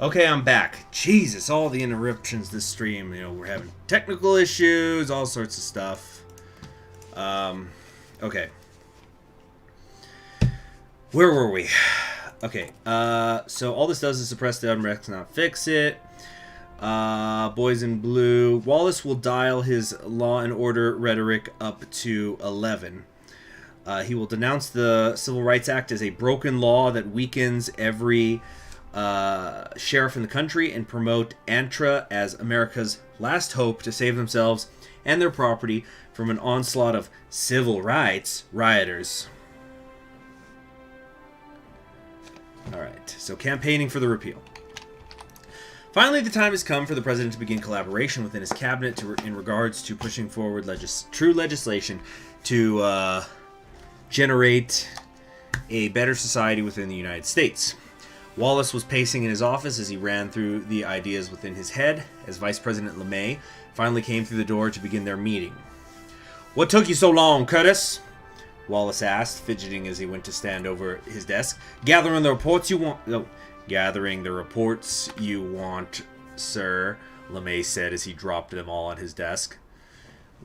Okay, I'm back. Jesus, all the interruptions this stream. You know, we're having technical issues, all sorts of stuff. Okay. Where were we? Okay, so all this does is suppress the unrest, not fix it. Boys in Blue. Wallace will dial his law and order rhetoric up to 11. He will denounce the Civil Rights Act as a broken law that weakens every sheriff in the country and promote ANTRA as America's last hope to save themselves and their property from an onslaught of civil rights rioters. Alright, so campaigning for the repeal. Finally, the time has come for the president to begin collaboration within his cabinet in regards to pushing forward true legislation to generate a better society within the United States. Wallace was pacing in his office as he ran through the ideas within his head as Vice President LeMay finally came through the door to begin their meeting. "What took you so long, Curtis?" Wallace asked, fidgeting as he went to stand over his desk. Gathering the reports you want, sir," LeMay said as he dropped them all on his desk.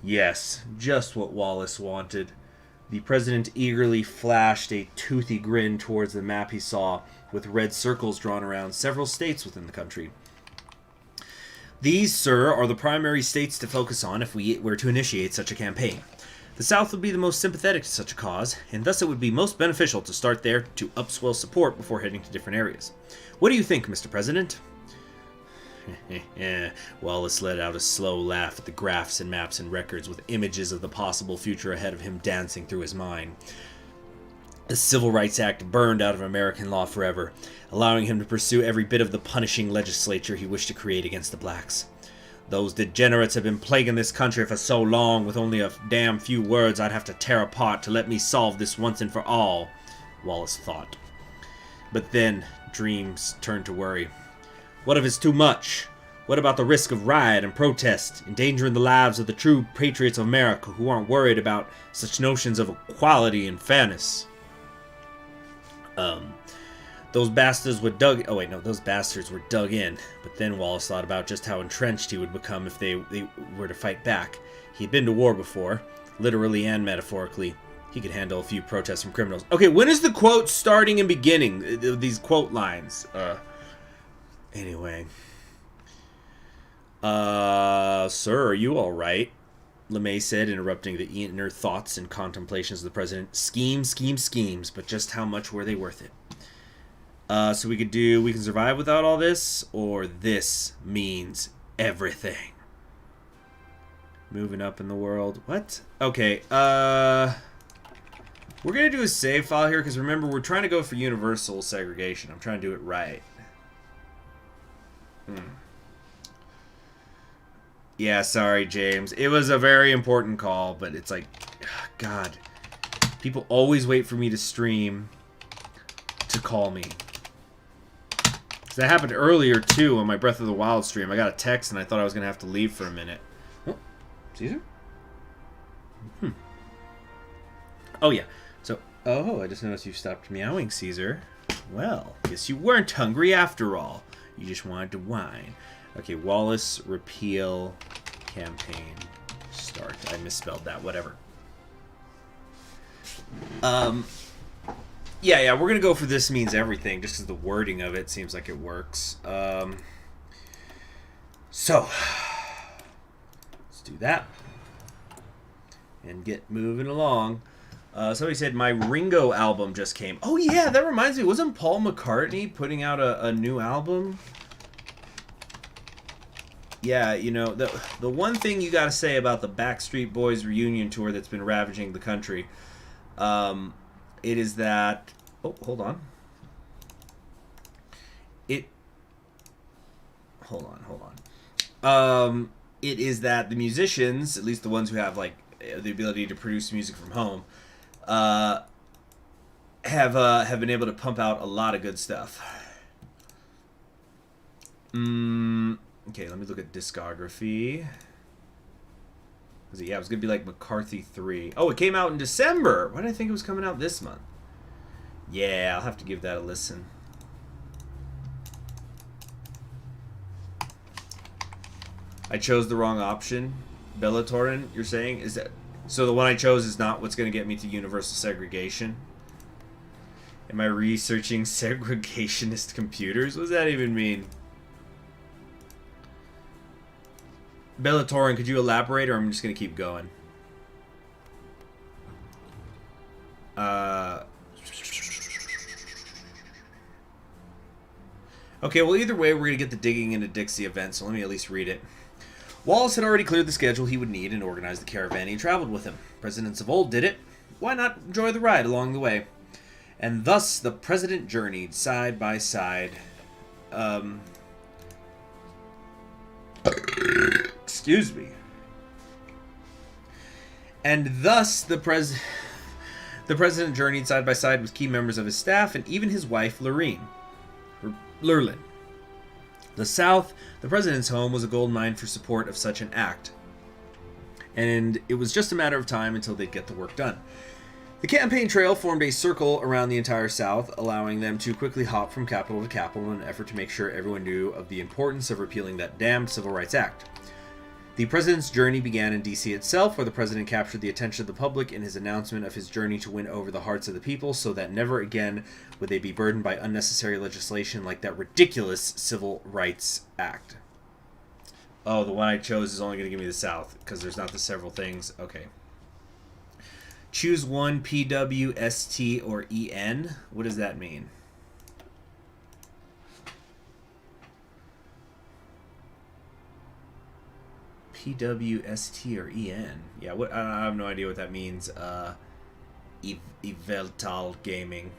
Yes, just what Wallace wanted. The president eagerly flashed a toothy grin towards the map he saw, with red circles drawn around several states within the country. "These, sir, are the primary states to focus on if we were to initiate such a campaign. The South would be the most sympathetic to such a cause, and thus it would be most beneficial to start there to upswell support before heading to different areas. What do you think, Mr. President?" Wallace let out a slow laugh at the graphs and maps and records with images of the possible future ahead of him dancing through his mind. The Civil Rights Act burned out of American law forever, allowing him to pursue every bit of the punishing legislature he wished to create against the blacks. Those degenerates have been plaguing this country for so long, with only a damn few words I'd have to tear apart to let me solve this once and for all, Wallace thought. But then, dreams turned to worry. What if it's too much? What about the risk of riot and protest, endangering the lives of the true patriots of America who aren't worried about such notions of equality and fairness? Those bastards were dug in. But then Wallace thought about just how entrenched he would become if they were to fight back. He'd been to war before, literally and metaphorically. He could handle a few protests from criminals. Okay, when is the quote starting and beginning? These quote lines. Anyway. Sir, are you alright? LeMay said, interrupting the inner thoughts and contemplations of the president. Schemes, but just how much were they worth it? So we can survive without all this, or this means everything. Moving up in the world. What? Okay, we're gonna do a save file here, because remember, we're trying to go for universal segregation. I'm trying to do it right. Yeah, sorry, James. It was a very important call, but it's like, God. People always wait for me to stream to call me. That happened earlier, too, on my Breath of the Wild stream. I got a text, and I thought I was going to have to leave for a minute. Oh, Caesar? Oh, yeah. So, I just noticed you stopped meowing, Caesar. Well, guess you weren't hungry after all. You just wanted to whine. Okay, Wallace, repeal, campaign, start. I misspelled that, whatever. Yeah, we're gonna go for this means everything, just because the wording of it seems like it works. So, let's do that. And get moving along. Somebody said my Ringo album just came. Oh yeah, that reminds me, wasn't Paul McCartney putting out a new album? Yeah, you know, the one thing you gotta say about the Backstreet Boys reunion tour that's been ravaging the country, it is that... Oh, hold on. Hold on. It is that the musicians, at least the ones who have, like, the ability to produce music from home, have been able to pump out a lot of good stuff. Okay, let me look at discography. Yeah, it was going to be like McCarthy 3. Oh, it came out in December. Why did I think it was coming out this month? Yeah, I'll have to give that a listen. I chose the wrong option. Bellatorin, you're saying? Is that so? The one I chose is not what's going to get me to universal segregation? Am I researching segregationist computers? What does that even mean? Bellatorin, could you elaborate, or I'm just going to keep going? Okay, well, either way, we're going to get the Digging into Dixie event, so let me at least read it. Wallace had already cleared the schedule he would need and organized the caravan he traveled with him. Presidents of old did it. Why not enjoy the ride along the way? And thus the president journeyed side by side. Excuse me. And thus the president journeyed side by side with key members of his staff and even his wife, Lorene. Lurlin. The South, the president's home, was a gold mine for support of such an act, and it was just a matter of time until they'd get the work done. The campaign trail formed a circle around the entire South, allowing them to quickly hop from capital to capital in an effort to make sure everyone knew of the importance of repealing that damned Civil Rights Act. The president's journey began in D.C. itself, where the president captured the attention of the public in his announcement of his journey to win over the hearts of the people so that never again would they be burdened by unnecessary legislation like that ridiculous Civil Rights Act. Oh, the one I chose is only going to give me the South, because there's not the several things. Okay. Choose one, P, W, S, T, or E, N. What does that mean? P, W, S, T, or E, N. Yeah, what? I have no idea what that means. Eveltal Gaming.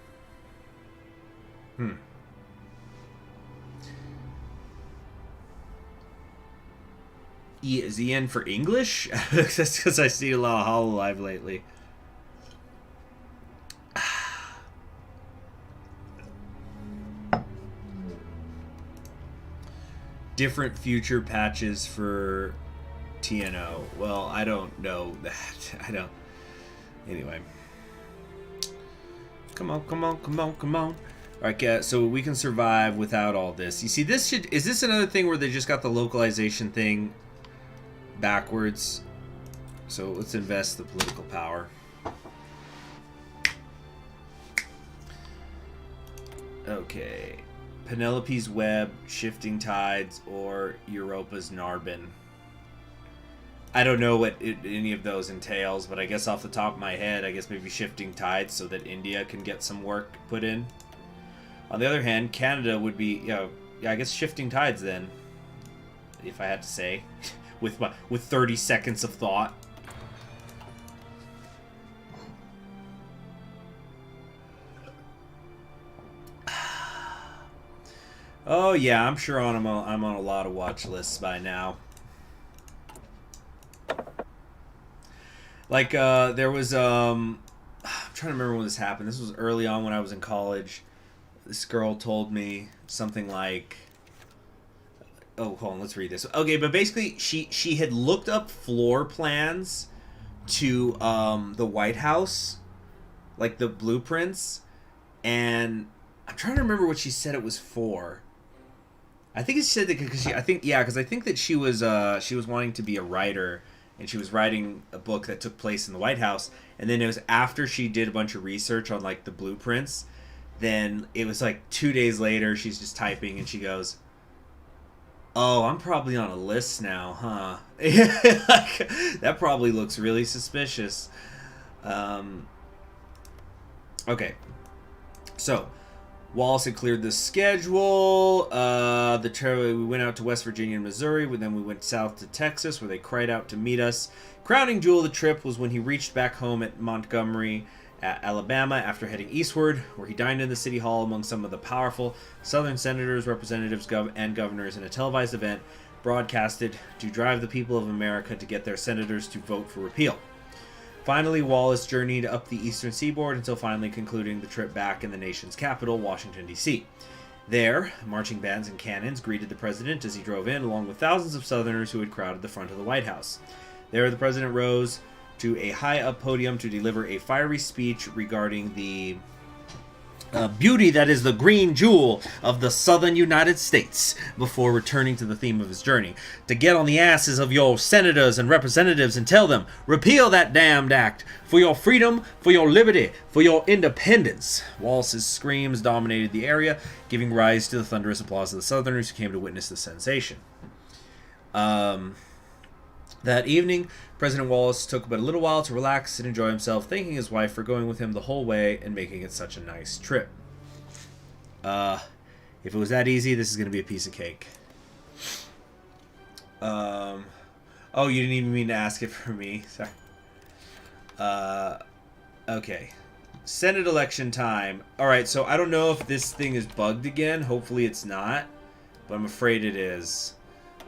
E, is E, N for English? That's because I see a lot of HoloLive lately. Different future patches for TNO. Well, I don't know that. I don't. Anyway. Come on, come on, come on, come on. Alright, so we can survive without all this. You see, this should... Is this another thing where they just got the localization thing backwards? So let's invest the political power. Okay. Penelope's Web, Shifting Tides, or Europa's Narbon. I don't know what any of those entails, but I guess off the top of my head, I guess maybe Shifting Tides so that India can get some work put in. On the other hand, Canada would be, yeah, I guess Shifting Tides then, if I had to say, with 30 seconds of thought. Oh yeah, I'm sure I'm on a lot of watch lists by now. Like there was I'm trying to remember when this happened. This was early on when I was in college. This girl told me something like, oh, hold on, let's read this. Okay, but basically she had looked up floor plans to the White House, like the blueprints, and I'm trying to remember what she said it was for. I think it said that because I think that she was wanting to be a writer, and she was writing a book that took place in the White House, and then it was after she did a bunch of research on like the blueprints, then it was like 2 days later she's just typing and she goes, "Oh, I'm probably on a list now, huh?" Like, that probably looks really suspicious. Okay, so Wallace had cleared the schedule. We went out to West Virginia and Missouri, then we went south to Texas, where they cried out to meet us. Crowning jewel of the trip was when he reached back home at Montgomery, Alabama, after heading eastward, where he dined in the city hall among some of the powerful Southern senators, representatives, and governors in a televised event broadcasted to drive the people of America to get their senators to vote for repeal. Finally, Wallace journeyed up the eastern seaboard until finally concluding the trip back in the nation's capital, Washington, D.C. There, marching bands and cannons greeted the president as he drove in, along with thousands of Southerners who had crowded the front of the White House. There, the president rose to a high-up podium to deliver a fiery speech regarding the beauty that is the green jewel of the southern United States, before returning to the theme of his journey: to get on the asses of your senators and representatives and tell them, repeal that damned act, for your freedom, for your liberty, for your independence. Wallace's screams dominated the area, giving rise to the thunderous applause of the Southerners who came to witness the sensation. That evening, President Wallace took but a little while to relax and enjoy himself, thanking his wife for going with him the whole way and making it such a nice trip. If it was that easy, this is going to be a piece of cake. Oh, you didn't even mean to ask it for me. Sorry. Okay. Senate election time. Alright, so I don't know if this thing is bugged again. Hopefully it's not, but I'm afraid it is.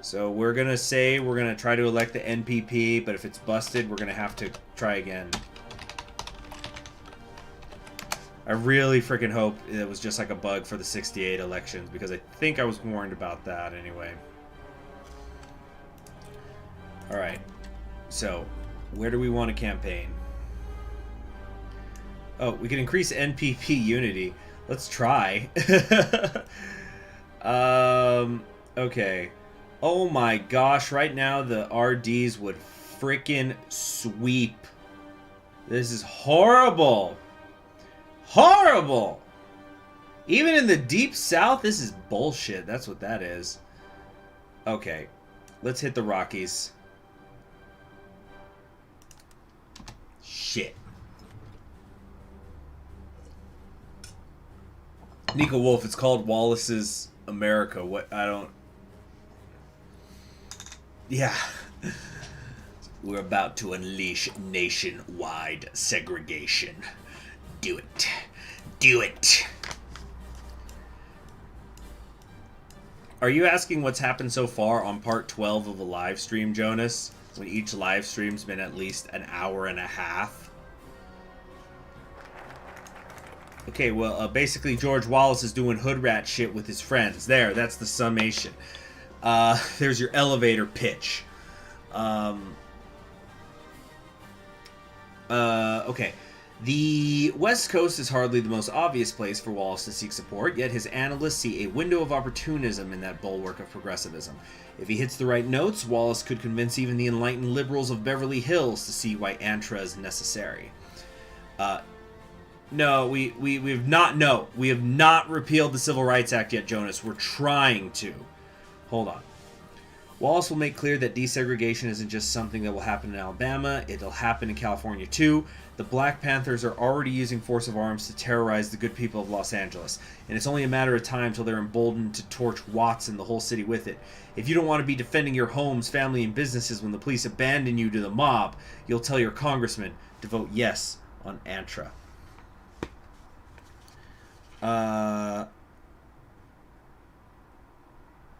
So we're going to say we're going to try to elect the NPP, but if it's busted, we're going to have to try again. I really freaking hope it was just like a bug for the 68 elections, because I think I was warned about that anyway. Alright, so where do we want to campaign? Oh, we can increase NPP unity. Let's try. Okay. Oh my gosh, right now the RDs would freaking sweep. This is horrible. Horrible! Even in the deep south, this is bullshit. That's what that is. Okay. Let's hit the Rockies. Shit. Nico Wolf, it's called Wallace's America. What? I don't... Yeah. We're about to unleash nationwide segregation. Do it. Do it. Are you asking what's happened so far on part 12 of a live stream, Jonas? When each live stream's been at least an hour and a half? Okay, well, basically George Wallace is doing hood rat shit with his friends. There, that's the summation. There's your elevator pitch. Okay. The West Coast is hardly the most obvious place for Wallace to seek support, yet his analysts see a window of opportunism in that bulwark of progressivism. If he hits the right notes, Wallace could convince even the enlightened liberals of Beverly Hills to see why ANTRA is necessary. No, we have not repealed the Civil Rights Act yet, Jonas. We're trying to. Hold on. Wallace will make clear that desegregation isn't just something that will happen in Alabama, it'll happen in California too. The Black Panthers are already using force of arms to terrorize the good people of Los Angeles, and it's only a matter of time till they're emboldened to torch Watts and the whole city with it. If you don't want to be defending your homes, family, and businesses when the police abandon you to the mob, you'll tell your congressman to vote yes on ANTRA.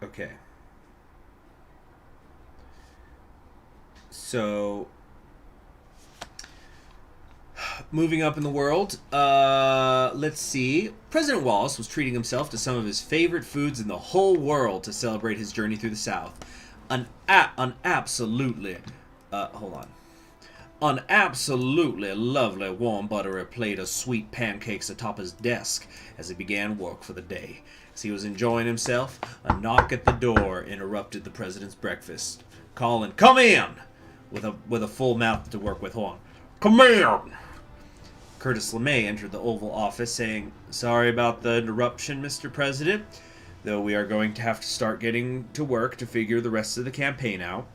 Okay. So, moving up in the world, let's see. President Wallace was treating himself to some of his favorite foods in the whole world to celebrate his journey through the South. An absolutely lovely warm buttery plate of sweet pancakes atop his desk as he began work for the day. As he was enjoying himself, a knock at the door interrupted the president's breakfast, calling, "Come in!" with a full mouth to work with. Hold on. "Come in!" Curtis LeMay entered the Oval Office saying, "Sorry about the interruption, Mr. President, though we are going to have to start getting to work to figure the rest of the campaign out."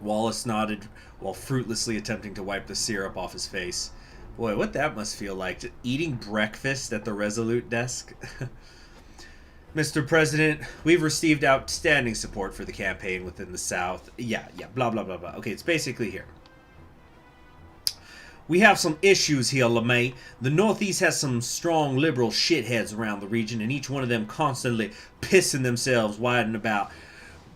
Wallace nodded while fruitlessly attempting to wipe the syrup off his face. Boy, what that must feel like, just eating breakfast at the Resolute desk. "Mr. President, we've received outstanding support for the campaign within the South." Yeah, blah, blah, blah, blah. Okay, it's basically here. "We have some issues here, LeMay. The Northeast has some strong liberal shitheads around the region, and each one of them constantly pissing themselves whining about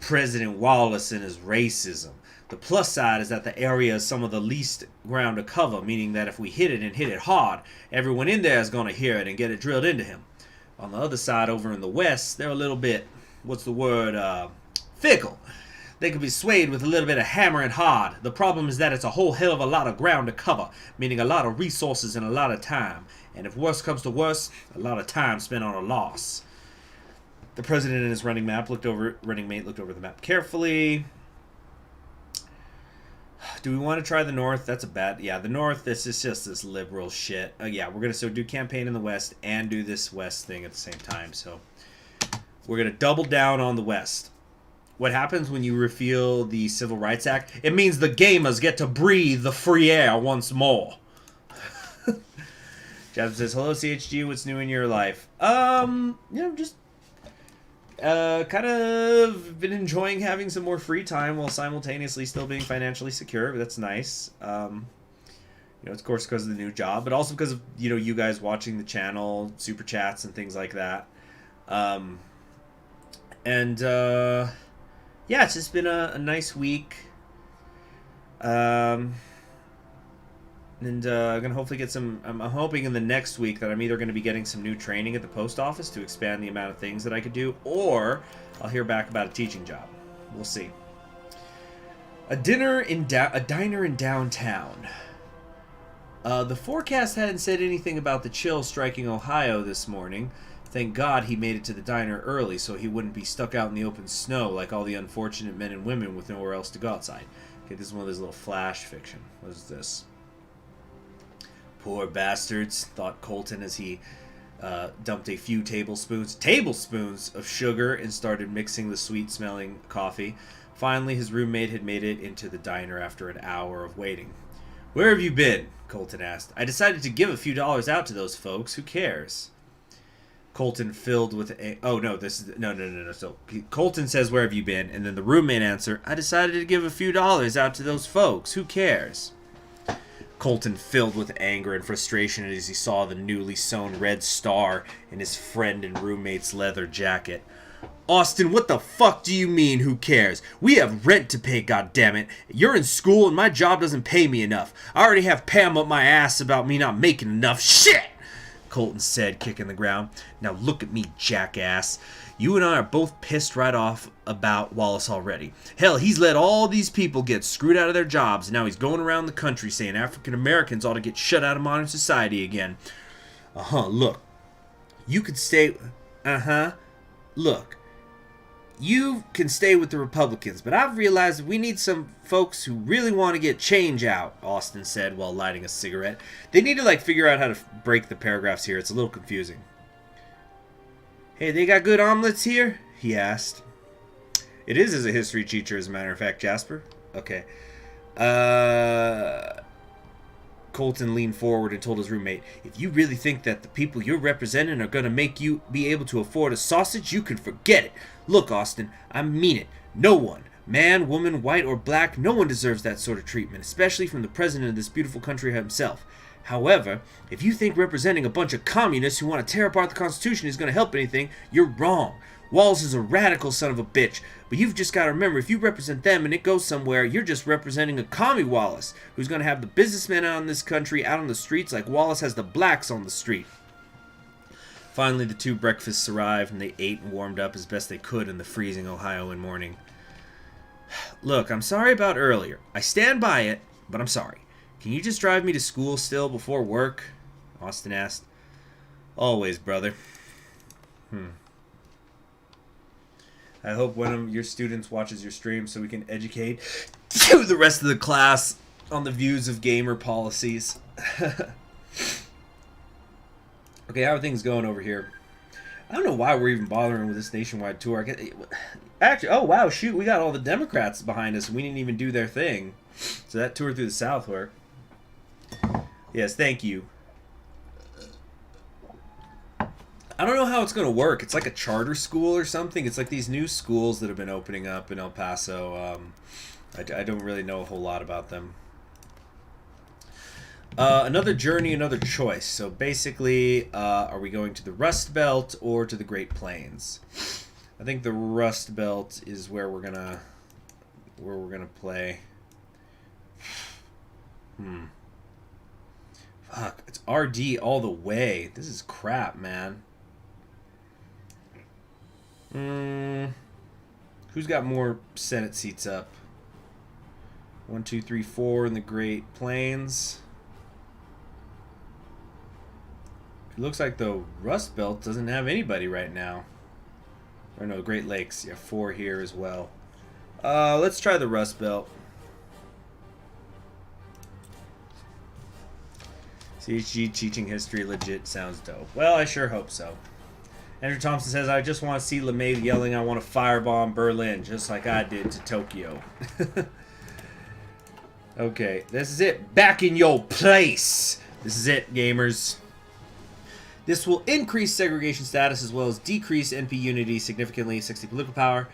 President Wallace and his racism. The plus side is that the area is some of the least ground to cover, meaning that if we hit it and hit it hard, everyone in there is going to hear it and get it drilled into him. On the other side, over in the West, they're a little bit, fickle. They could be swayed with a little bit of hammering hard. The problem is that it's a whole hell of a lot of ground to cover, meaning a lot of resources and a lot of time. And if worse comes to worse, a lot of time spent on a loss." The president and his running mate looked over the map carefully. "Do we want to try the North? That's a bad... Yeah, the North, this is just this liberal shit. Yeah, we're going to do campaign in the West and do this West thing at the same time. So we're going to double down on the West. What happens when you repeal the Civil Rights Act? It means the gamers get to breathe the free air once more." Jeff says, "Hello, CHG. What's new in your life?" Just... kind of been enjoying having some more free time while simultaneously still being financially secure. That's nice. Of course, because of the new job, but also because of, you guys watching the channel, super chats and things like that. Yeah, it's just been a nice week. And I'm going to hopefully get some... I'm hoping in the next week that I'm either going to be getting some new training at the post office to expand the amount of things that I could do, or I'll hear back about a teaching job. We'll see. A diner in downtown. The forecast hadn't said anything about the chill striking Ohio this morning. Thank God he made it to the diner early so he wouldn't be stuck out in the open snow like all the unfortunate men and women with nowhere else to go outside. Okay, this is one of those little flash fiction. What is this? Poor bastards, thought Colton as he dumped a few tablespoons of sugar and started mixing the sweet-smelling coffee. Finally, his roommate had made it into the diner after an hour of waiting. "Where have you been?" Colton asked. "I decided to give a few dollars out to those folks. Who cares?" Colton filled with no. So Colton says, "Where have you been?" And then the roommate answer, "I decided to give a few dollars out to those folks. Who cares?" Colton filled with anger and frustration as he saw the newly sewn red star in his friend and roommate's leather jacket. "Austin, what the fuck do you mean, who cares? We have rent to pay, goddammit. You're in school and my job doesn't pay me enough. I already have Pam up my ass about me not making enough shit," Colton said, kicking the ground. "Now look at me, jackass. You and I are both pissed right off about Wallace already. Hell, he's let all these people get screwed out of their jobs, and now he's going around the country saying African Americans ought to get shut out of modern society again. Look. You could stay... Look. You can stay with the Republicans, but I've realized that we need some folks who really want to get change out," Austin said while lighting a cigarette. They need to, figure out how to break the paragraphs here. It's a little confusing. "Hey, they got good omelets here?" he asked. "It is as a history teacher, as a matter of fact, Jasper." "Okay." Colton leaned forward and told his roommate, "If you really think that the people you're representing are going to make you be able to afford a sausage, you can forget it. Look, Austin, I mean it. No one, man, woman, white, or black, no one deserves that sort of treatment, especially from the president of this beautiful country himself. However, if you think representing a bunch of communists who want to tear apart the Constitution is going to help anything, you're wrong. Wallace is a radical son of a bitch, but you've just got to remember, if you represent them and it goes somewhere, you're just representing a commie Wallace, who's going to have the businessmen out in this country out on the streets like Wallace has the blacks on the street." Finally, the two breakfasts arrived, and they ate and warmed up as best they could in the freezing Ohioan morning. "Look, I'm sorry about earlier. I stand by it, but I'm sorry. Can you just drive me to school still before work?" Austin asked. "Always, brother." I hope one of your students watches your stream so we can educate the rest of the class on the views of gamer policies. Okay, how are things going over here? I don't know why we're even bothering with this nationwide tour. Actually, oh wow, shoot, we got all the Democrats behind us and we didn't even do their thing. So that tour through the South worked. Yes, thank you. I don't know how it's going to work. It's like a charter school or something. It's like these new schools that have been opening up in El Paso. I don't really know a whole lot about them. Another journey, another choice. So basically, are we going to the Rust Belt or to the Great Plains? I think the Rust Belt is where we're gonna play. Fuck, it's RD all the way. This is crap, man. Who's got more Senate seats up? 1, 2, 3, 4 in the Great Plains. It looks like the Rust Belt doesn't have anybody right now. Or no, Great Lakes. Yeah, 4 here as well. Let's try the Rust Belt. CHG teaching history legit sounds dope. Well, I sure hope so. Andrew Thompson says, "I just want to see LeMay yelling, 'I want to firebomb Berlin,' just like I did to Tokyo." Okay, this is it. Back in your place. This is it, gamers. This will increase segregation status as well as decrease NP unity significantly, 60 political power.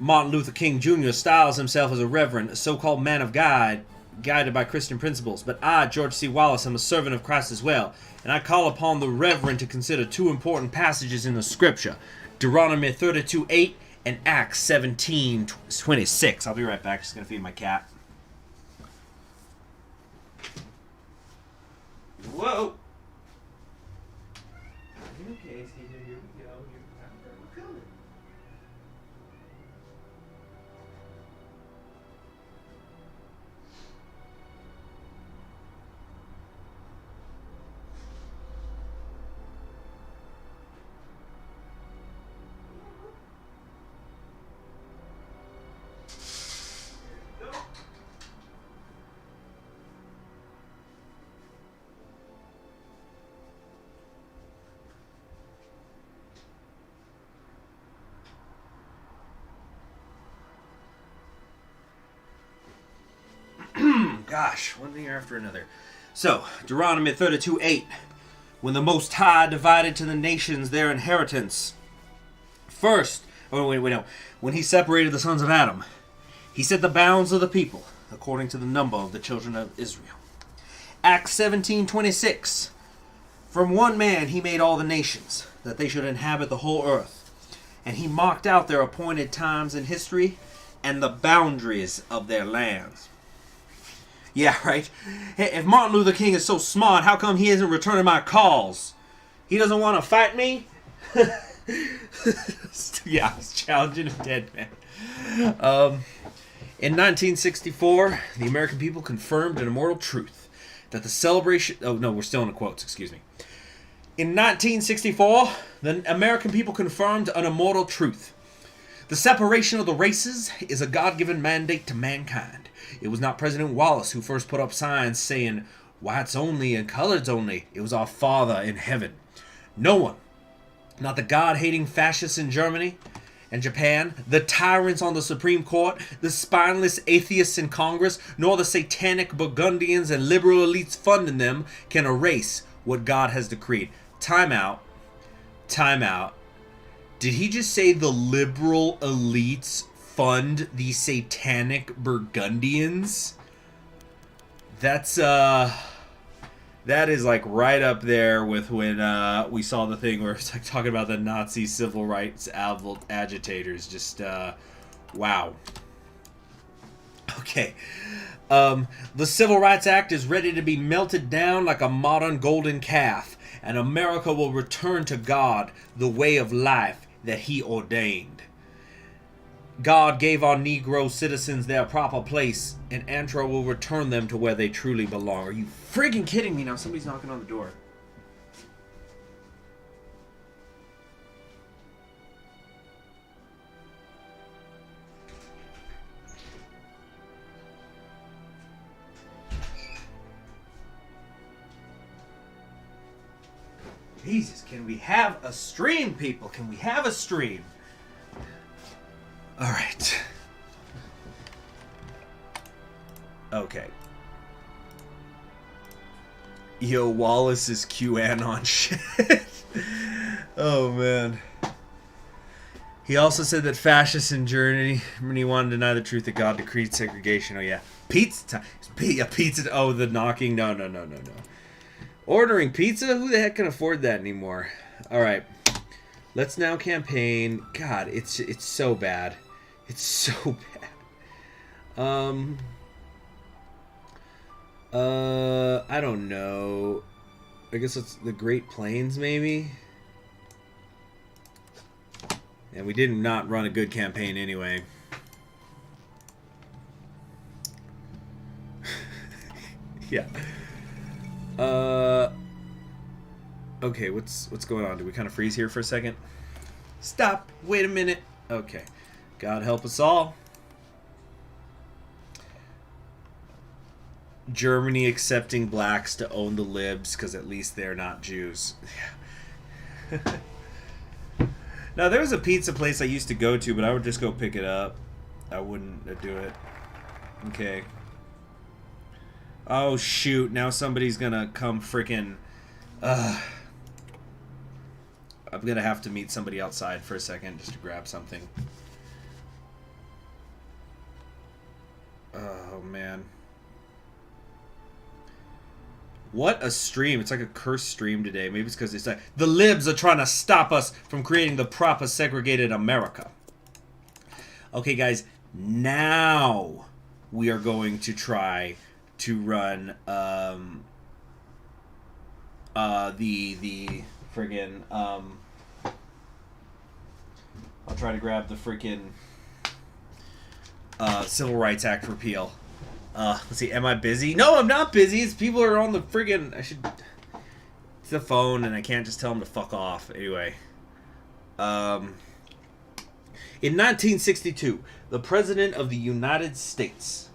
Martin Luther King Jr. styles himself as a reverend, a so-called man of God, guided by Christian principles. But I, George C. Wallace, am a servant of Christ as well, and I call upon the reverend to consider 2 important passages in the scripture, Deuteronomy 32:8 and Acts 17:26. I'll be right back. Just going to feed my cat. Whoa. Okay, Steve, here we go. We're coming. Gosh, one thing after another. So, Deuteronomy 32:8. When the Most High divided to the nations their inheritance. First, no. When he separated the sons of Adam, he set the bounds of the people according to the number of the children of Israel. Acts 17:26. From one man he made all the nations, that they should inhabit the whole earth. And he marked out their appointed times in history and the boundaries of their lands. Yeah, right? Hey, if Martin Luther King is so smart, how come he isn't returning my calls? He doesn't want to fight me? Yeah, I was challenging a dead man. In 1964, the American people confirmed an immortal truth that the celebration... Oh, no, we're still in the quotes, excuse me. In 1964, the American people confirmed an immortal truth. The separation of the races is a God-given mandate to mankind. It was not President Wallace who first put up signs saying, whites only and coloreds only. It was our Father in heaven. No one, not the God-hating fascists in Germany and Japan, the tyrants on the Supreme Court, the spineless atheists in Congress, nor the satanic Burgundians and liberal elites funding them can erase what God has decreed. Time out. Time out. Did he just say the liberal elites fund the satanic Burgundians? That's that is like right up there with when we saw the thing where it's like talking about the Nazi civil rights agitators. Just wow. Okay. The Civil Rights Act is ready to be melted down like a modern golden calf, and America will return to God the way of life that he ordained. God gave our Negro citizens their proper place, and Antro will return them to where they truly belong. Are you friggin' kidding me? Now somebody's knocking on the door. Jesus, can we have a stream, people? Can we have a stream? Alright. Okay. Yo, Wallace is QAnon shit. Oh, man. He also said that fascists in Germany wanted to deny the truth that God decreed segregation. Oh, yeah. Pizza time. Pizza. Oh, the knocking. No. Ordering pizza? Who the heck can afford that anymore? Alright. Let's now campaign. God, it's so bad. It's so bad. I don't know. I guess it's the Great Plains, maybe? And we did not run a good campaign anyway. Yeah. Okay, what's going on? Did we kind of freeze here for a second? Stop. Wait a minute. Okay. God help us all. Germany accepting blacks to own the libs because at least they're not Jews. Now, there was a pizza place I used to go to, but I would just go pick it up. I wouldn't do it. Okay. Oh, shoot. Now somebody's gonna come freaking... I'm gonna have to meet somebody outside for a second just to grab something. Oh, man. What a stream. It's like a cursed stream today. Maybe it's because it's like the libs are trying to stop us from creating the proper segregated America. Okay, guys. Now we are going to try to run the friggin' I'll try to grab the freaking Civil Rights Act repeal. Let's see, am I busy? No, I'm not busy. It's people are on the friggin'... It's the phone, and I can't just tell them to fuck off. Anyway. In 1962, the President of the United States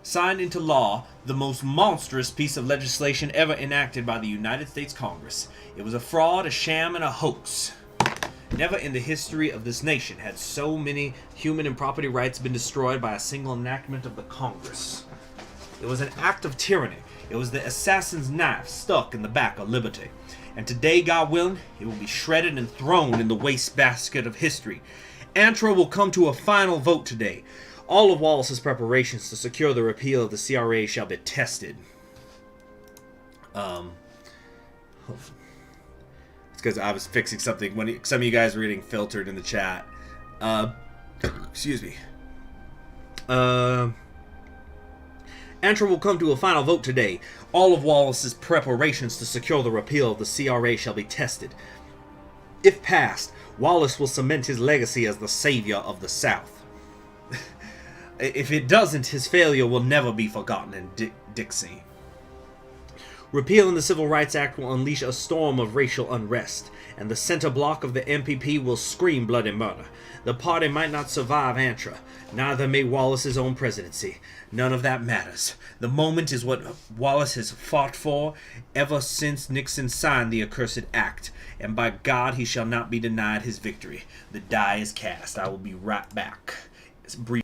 signed into law the most monstrous piece of legislation ever enacted by the United States Congress. It was a fraud, a sham, and a hoax. Never in the history of this nation had so many human and property rights been destroyed by a single enactment of the Congress. It was an act of tyranny. It was the assassin's knife stuck in the back of liberty. And today, God willing, it will be shredded and thrown in the wastebasket of history. ANTRA will come to a final vote today. All of Wallace's preparations to secure the repeal of the CRA shall be tested. Because I was fixing something when some of you guys were getting filtered in the chat. Excuse me. ANTRA will come to a final vote today. All of Wallace's preparations to secure the repeal of the CRA shall be tested. If passed, Wallace will cement his legacy as the savior of the South. If it doesn't, his failure will never be forgotten in Dixie. Repealing the Civil Rights Act will unleash a storm of racial unrest, and the center block of the MPP will scream bloody murder. The party might not survive ANTRA, neither may Wallace's own presidency. None of that matters. The moment is what Wallace has fought for ever since Nixon signed the accursed act, and by God he shall not be denied his victory. The die is cast. I will be right back. It's brief.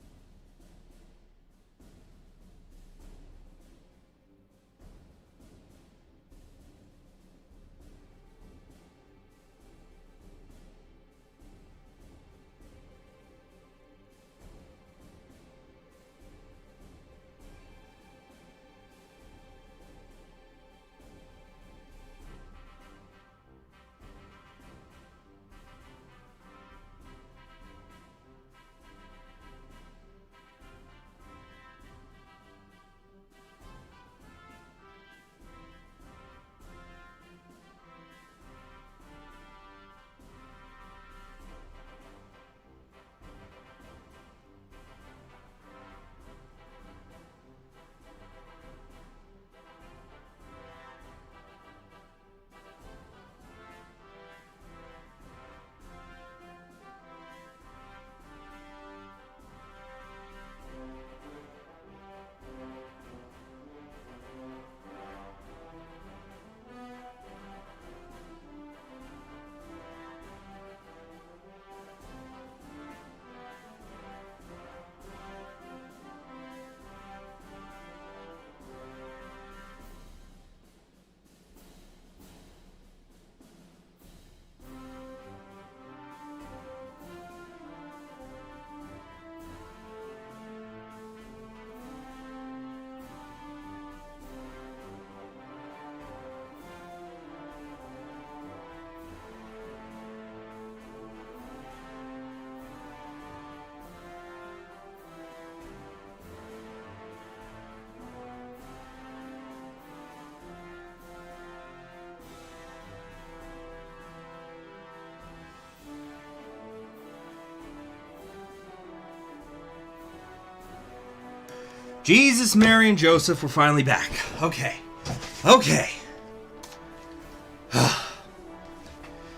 Jesus, Mary, and Joseph were finally back. Okay.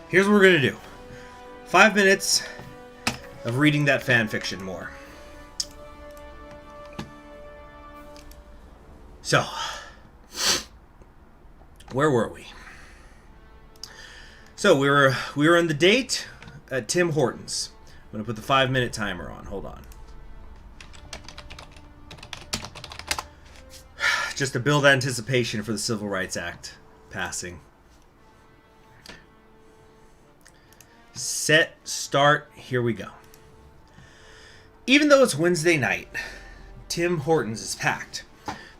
Here's what we're gonna do. 5 minutes of reading that fan fiction more. So, where were we? So we were on the date at Tim Hortons. I'm gonna put the 5-minute timer on. Hold on. Just to build anticipation for the Civil Rights Act passing. Set, start, here we go. Even though it's Wednesday night, Tim Hortons is packed.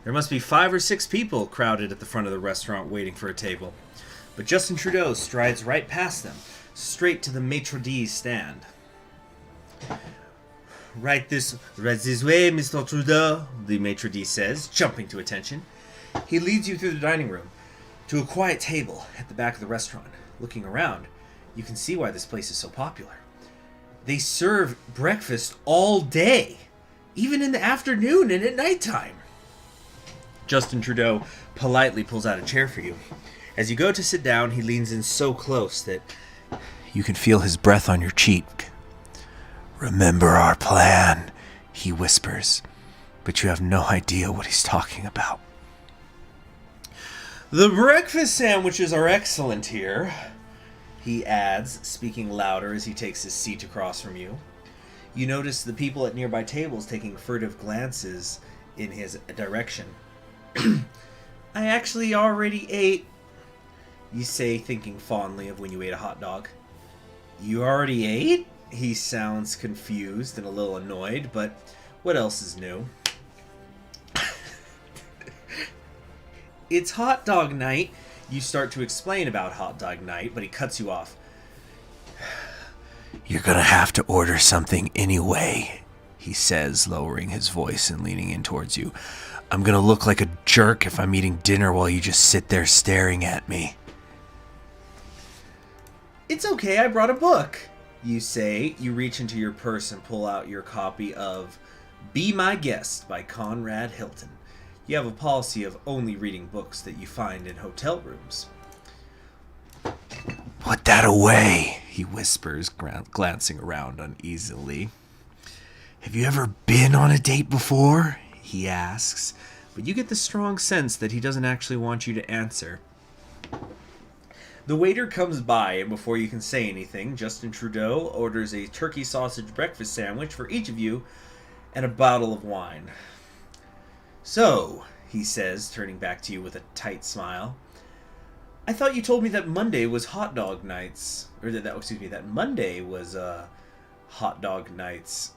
There must be 5 or 6 people crowded at the front of the restaurant waiting for a table. But Justin Trudeau strides right past them, straight to the maitre d's stand. Right this way, Mr. Trudeau, the maitre d' says, jumping to attention. He leads you through the dining room, to a quiet table at the back of the restaurant. Looking around, you can see why this place is so popular. They serve breakfast all day, even in the afternoon and at nighttime. Justin Trudeau politely pulls out a chair for you. As you go to sit down, he leans in so close that you can feel his breath on your cheek. "Remember our plan," he whispers, but you have no idea what he's talking about. "The breakfast sandwiches are excellent here," he adds, speaking louder as he takes his seat across from you. You notice the people at nearby tables taking furtive glances in his direction. "I actually already ate," you say, thinking fondly of when you ate a hot dog. "You already ate?" He sounds confused and a little annoyed, but what else is new? "It's hot dog night." You start to explain about hot dog night, but he cuts you off. "You're gonna have to order something anyway," he says, lowering his voice and leaning in towards you. "I'm gonna look like a jerk if I'm eating dinner while you just sit there staring at me." "It's okay, I brought a book," you say. You reach into your purse and pull out your copy of Be My Guest by Conrad Hilton. You have a policy of only reading books that you find in hotel rooms. "Put that away," he whispers, glancing around uneasily. "Have you ever been on a date before?" he asks, but you get the strong sense that he doesn't actually want you to answer. The waiter comes by, and before you can say anything, Justin Trudeau orders a turkey sausage breakfast sandwich for each of you and a bottle of wine. "So," he says, turning back to you with a tight smile, "I thought you told me that Monday was hot dog nights. Or that Monday was, hot dog nights.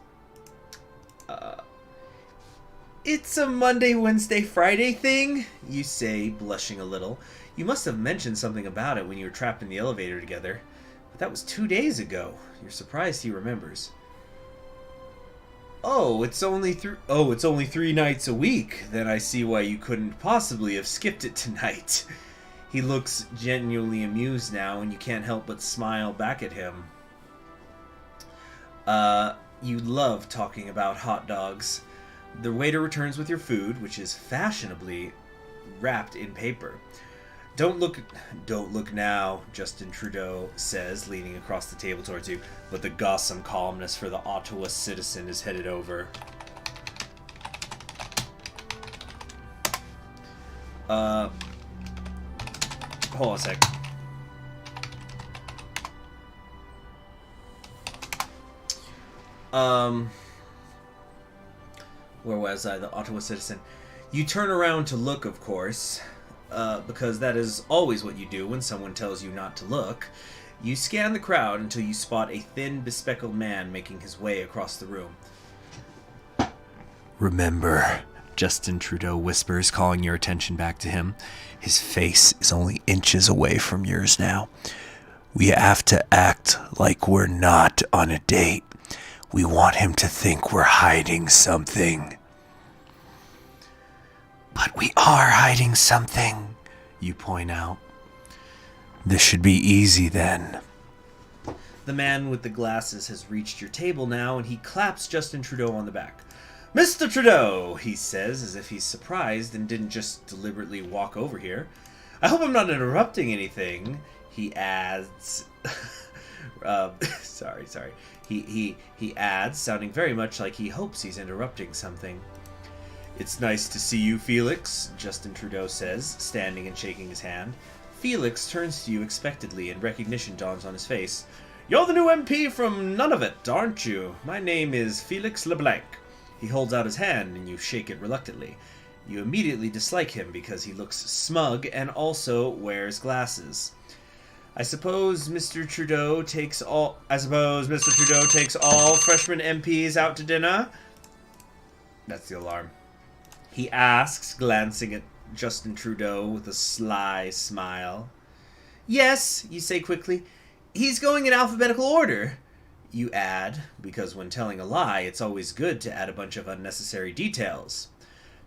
It's a Monday, Wednesday, Friday thing," you say, blushing a little. You must have mentioned something about it when you were trapped in the elevator together. But that was 2 days ago. You're surprised he remembers. It's only 3 nights a week. Then I see why you couldn't possibly have skipped it tonight." He looks genuinely amused now, and you can't help but smile back at him. You love talking about hot dogs." The waiter returns with your food, which is fashionably wrapped in paper. Don't look now," Justin Trudeau says, leaning across the table towards you, "but the Gotham columnist for the Ottawa Citizen is headed over." Hold on a sec. Where was I? The Ottawa Citizen. You turn around to look, of course. Because that is always what you do when someone tells you not to look. You scan the crowd until you spot a thin, bespectacled man making his way across the room. "Remember," Justin Trudeau whispers, calling your attention back to him. His face is only inches away from yours now. "We have to act like we're not on a date. We want him to think we're hiding something." "But we are hiding something," you point out. "This should be easy then." The man with the glasses has reached your table now, and he claps Justin Trudeau on the back. "Mr. Trudeau," he says, as if he's surprised and didn't just deliberately walk over here. "I hope I'm not interrupting anything," he adds. Sorry. He adds, sounding very much like he hopes he's interrupting something. "It's nice to see you, Felix," Justin Trudeau says, standing and shaking his hand. Felix turns to you expectantly, and recognition dawns on his face. "You're the new MP from Nunavut, aren't you? My name is Felix LeBlanc." He holds out his hand, and you shake it reluctantly. You immediately dislike him because he looks smug and also wears glasses. I suppose Mr. Trudeau takes all freshman MPs out to dinner?" That's the alarm. He asks, glancing at Justin Trudeau with a sly smile. "Yes," you say quickly. "He's going in alphabetical order." You add, because when telling a lie, it's always good to add a bunch of unnecessary details.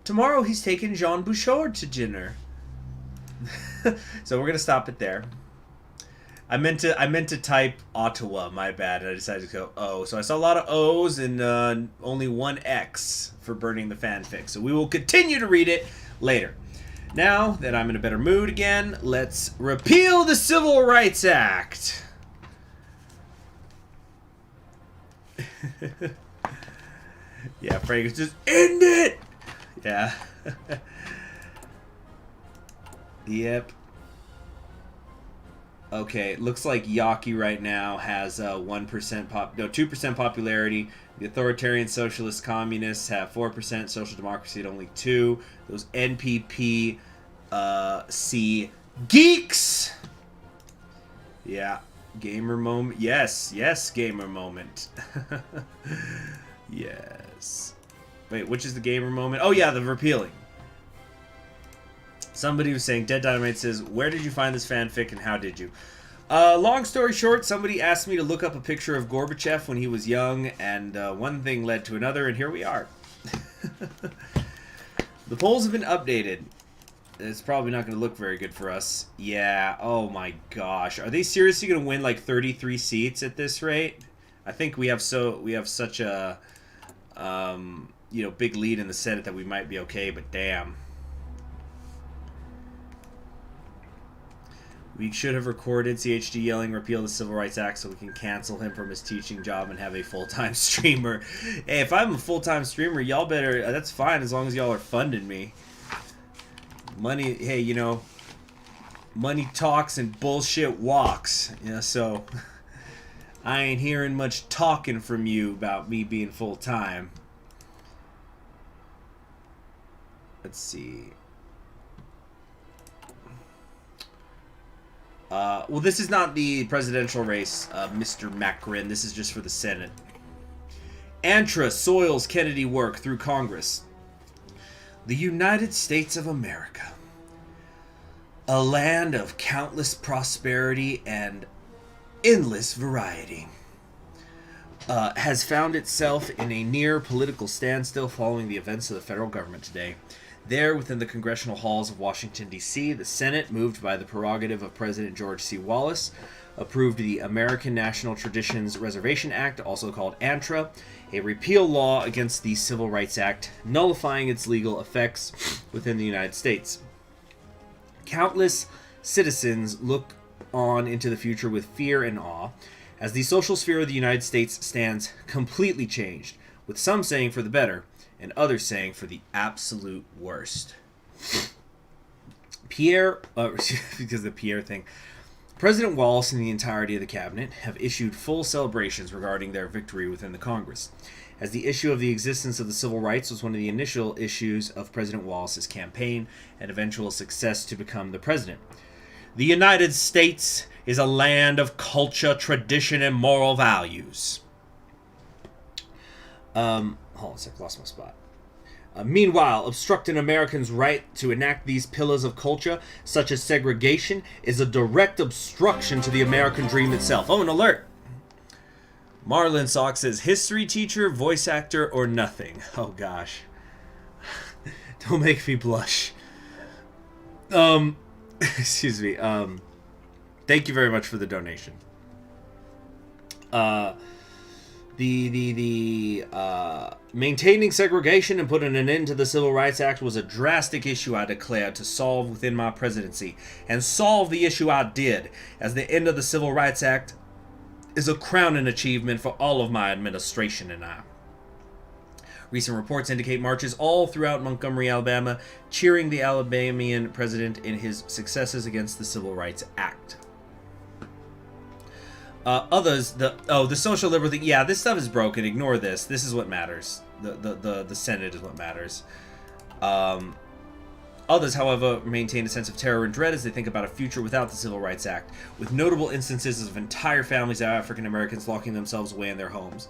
"Tomorrow he's taken Jean Bouchard to dinner." So we're gonna stop it there. I meant to type Ottawa. My bad. I decided to go O. So I saw a lot of O's and only one X for burning the fanfic. So we will continue to read it later. Now that I'm in a better mood again, let's repeal the Civil Rights Act. Yeah, Frank is just end it. Yeah. Yep. Okay, looks like Yaki right now has 2% popularity. The authoritarian socialist communists have 4%. Social democracy at only 2%. Those NPP C geeks. Yeah, gamer moment. Yes, gamer moment. Yes. Wait, which is the gamer moment? Oh yeah, the repealing. Somebody was saying, Dead Dynamite says, where did you find this fanfic and how did you? Long story short, somebody asked me to look up a picture of Gorbachev when he was young, and one thing led to another, and here we are. The polls have been updated. It's probably not going to look very good for us. Yeah, oh my gosh. Are they seriously going to win like 33 seats at this rate? I think we have such a big lead in the Senate that we might be okay, but damn. We should have recorded CHD yelling repeal the Civil Rights Act so we can cancel him from his teaching job and have a full-time streamer. Hey, if I'm a full-time streamer, y'all better... that's fine as long as y'all are funding me. Money, hey, money talks and bullshit walks. So I ain't hearing much talking from you about me being full-time. Let's see... well, this is not the presidential race, Mr. Macron. This is just for the Senate. ANTRA soils Kennedy work through Congress. The United States of America, a land of countless prosperity and endless variety, has found itself in a near political standstill following the events of the federal government today. There, within the congressional halls of Washington, D.C., the Senate, moved by the prerogative of President George C. Wallace, approved the American National Traditions Reservation Act, also called ANTRA, a repeal law against the Civil Rights Act, nullifying its legal effects within the United States. Countless citizens look on into the future with fear and awe, as the social sphere of the United States stands completely changed, with some saying for the better, and others saying for the absolute worst. Because of the Pierre thing. President Wallace and the entirety of the cabinet have issued full celebrations regarding their victory within the Congress, as the issue of the existence of the civil rights was one of the initial issues of President Wallace's campaign and eventual success to become the president. The United States is a land of culture, tradition, and moral values. Hold on a sec, lost my spot. Meanwhile, obstructing Americans' right to enact these pillars of culture, such as segregation, is a direct obstruction to the American dream itself. Oh, an alert! Marlon Sock says, history teacher, voice actor, or nothing. Oh, gosh. Don't make me blush. Excuse me. Thank you very much for the donation. Maintaining segregation and putting an end to the Civil Rights Act was a drastic issue I declared to solve within my presidency, and solve the issue I did, as the end of the Civil Rights Act is a crowning achievement for all of my administration and I. Recent reports indicate marches all throughout Montgomery, Alabama, cheering the Alabamian president in his successes against the Civil Rights Act. The social liberal thing. Yeah, this stuff is broken. Ignore this. This is what matters. The Senate is what matters. Others, however, maintain a sense of terror and dread as they think about a future without the Civil Rights Act, with notable instances of entire families of African Americans locking themselves away in their homes.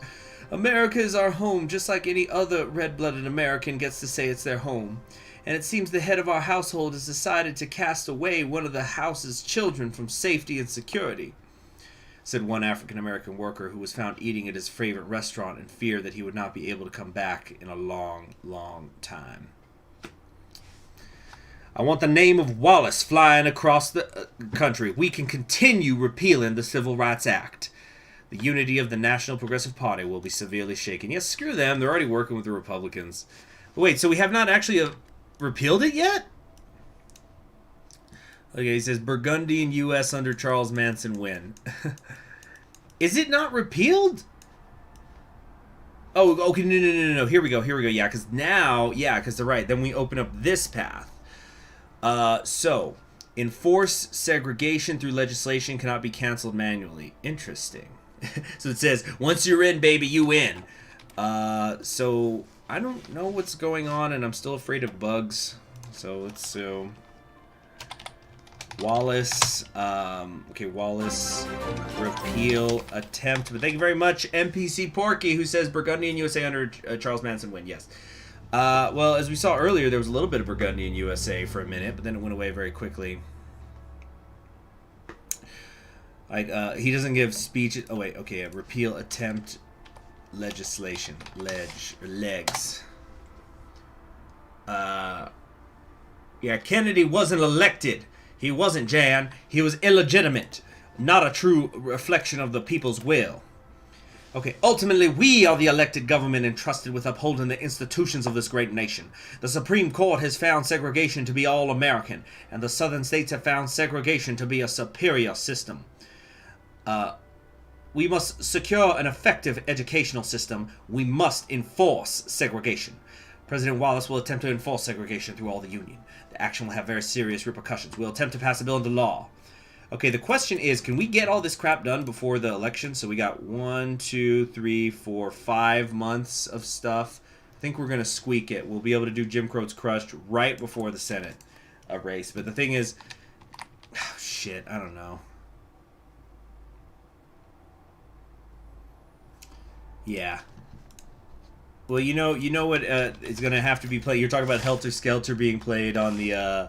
America is our home, just like any other red-blooded American gets to say it's their home. And it seems the head of our household has decided to cast away one of the house's children from safety and security, said one African-American worker who was found eating at his favorite restaurant in fear that he would not be able to come back in a long, long time. I want the name of Wallace flying across the country. We can continue repealing the Civil Rights Act. The unity of the National Progressive Party will be severely shaken. Yes, screw them. They're already working with the Republicans. Wait, so we have not actually repealed it yet? Okay, he says Burgundian U.S. under Charles Manson win. Is it not repealed? Oh, okay, no. Here we go. Yeah, because now, because they're right. Then we open up this path. So, enforce segregation through legislation cannot be canceled manually. Interesting. So it says, once you're in, baby, you win. So, I don't know what's going on, and I'm still afraid of bugs. So, let's, Wallace, Wallace, repeal, attempt. But thank you very much, NPC Porky, who says Burgundian USA under Charles Manson win. Yes. Well, as we saw earlier, there was a little bit of Burgundian USA for a minute, but then it went away very quickly. Like, he doesn't give speech. Oh, wait, okay, repeal, attempt, legislation, legs. Yeah, Kennedy wasn't elected. He wasn't, Jan. He was illegitimate. Not a true reflection of the people's will. Okay, ultimately, we are the elected government entrusted with upholding the institutions of this great nation. The Supreme Court has found segregation to be all-American, and the southern states have found segregation to be a superior system. We must secure an effective educational system. We must enforce segregation. President Wallace will attempt to enforce segregation through all the Union. The action will have very serious repercussions. We'll attempt to pass a bill into law. Okay, the question is, can we get all this crap done before the election? So we got 1, 2, 3, 4, 5 months of stuff. I think we're going to squeak it. We'll be able to do Jim Crow's Crushed right before the Senate race. But the thing is, shit, I don't know. Yeah. Well, you know what is going to have to be played. You're talking about Helter Skelter being played on the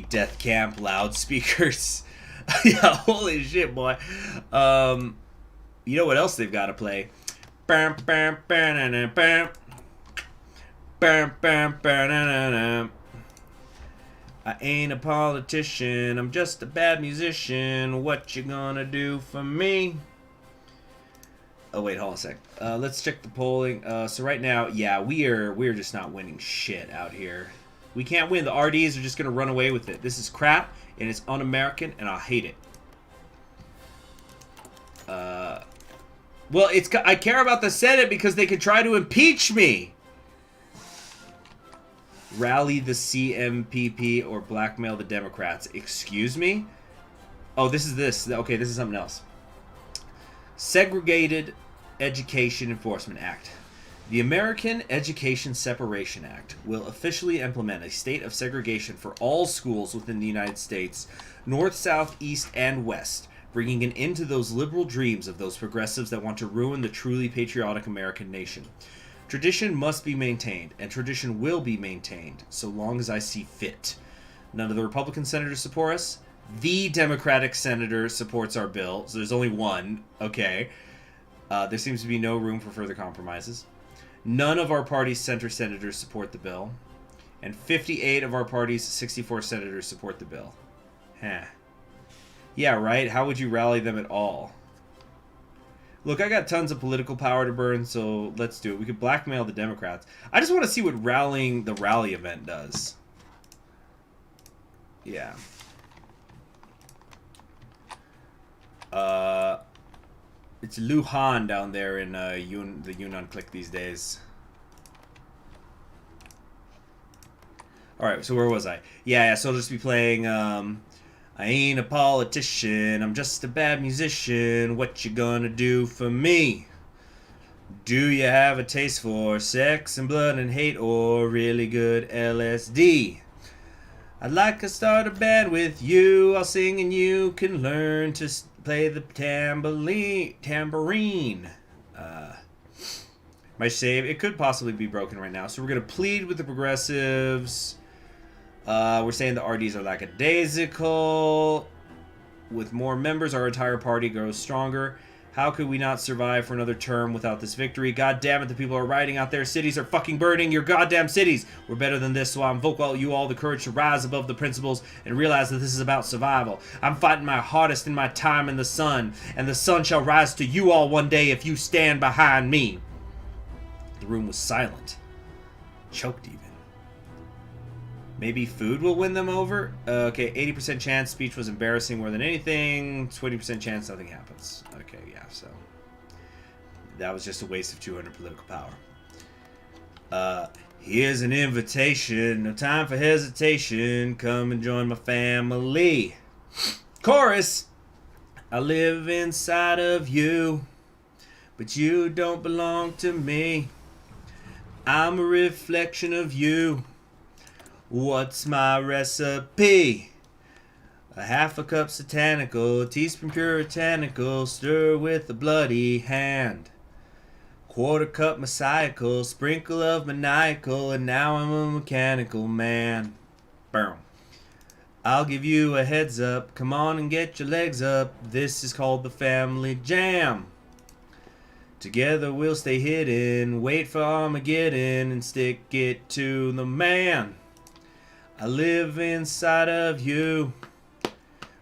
Death Camp loudspeakers. Yeah, holy shit, boy. You know what else they've got to play? I ain't a politician, I'm just a bad musician. What you gonna do for me? Oh wait, hold on a sec. Let's check the polling. So right now, yeah, we're just not winning shit out here. We can't win. The RDs are just gonna run away with it. This is crap, and it's un-American, and I hate it. Well, I care about the Senate because they could try to impeach me. Rally the CMPP or blackmail the Democrats. Excuse me? Oh, this is this. Okay, this is something else. Segregated Education Enforcement Act. The American Education Separation Act will officially implement a state of segregation for all schools within the United States, north, south, east, and west, bringing an end to those liberal dreams of those progressives that want to ruin the truly patriotic American nation. Tradition must be maintained, and tradition will be maintained, so long as I see fit. None of the Republican senators support us. The Democratic senator supports our bill, so there's only one. Okay. There seems to be no room for further compromises. None of our party's center senators support the bill. And 58 of our party's 64 senators support the bill. Huh. Yeah, right? How would you rally them at all? Look, I got tons of political power to burn, so let's do it. We could blackmail the Democrats. I just want to see what rallying the rally event does. Yeah. It's Luhan down there in the Yunnan clique these days. Alright, so where was I? Yeah, so I'll just be playing, I ain't a politician, I'm just a bad musician, what you gonna do for me? Do you have a taste for sex and blood and hate or really good LSD? I'd like to start a band with you, I'll sing and you can learn to play the tambourine. My save, it could possibly be broken right now. So we're going to plead with the progressives. We're saying the RDs are lackadaisical. With more members, our entire party grows stronger. How could we not survive for another term without this victory? God damn it, the people are rioting out there. Cities are fucking burning. Your goddamn cities. We're better than this, so I invoke you all the courage to rise above the principles and realize that this is about survival. I'm fighting my hardest in my time in the sun, and the sun shall rise to you all one day if you stand behind me. The room was silent. Choked even. Maybe food will win them over? Okay, 80% chance speech was embarrassing more than anything. 20% chance nothing happens. Okay, yeah, so. That was just a waste of 200 political power. Here's an invitation. No time for hesitation. Come and join my family. Chorus! I live inside of you, but you don't belong to me. I'm a reflection of you. What's my recipe? A half a cup satanical, a teaspoon puritanical, stir with a bloody hand. Quarter cup messiacal, sprinkle of maniacal, and now I'm a mechanical man. Boom. I'll give you a heads up, come on and get your legs up. This is called the Family Jam. Together we'll stay hidden, wait for Armageddon, and stick it to the man. I live inside of you,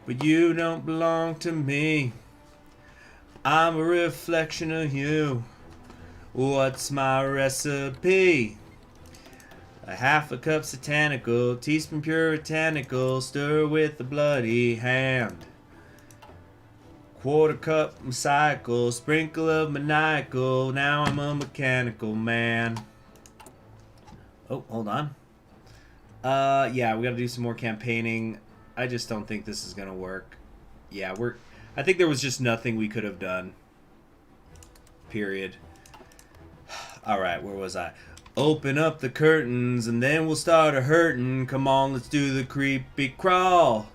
but you don't belong to me. I'm a reflection of you. What's my recipe? A half a cup satanical, teaspoon puritanical, stir with a bloody hand. Quarter cup messiacal, sprinkle of maniacal, now I'm a mechanical man. Oh, hold on. Yeah, we gotta do some more campaigning. I just don't think this is gonna work. Yeah, I think there was just nothing we could have done. Period. Alright, where was I? Open up the curtains and then we'll start a hurtin'. Come on, let's do the creepy crawl.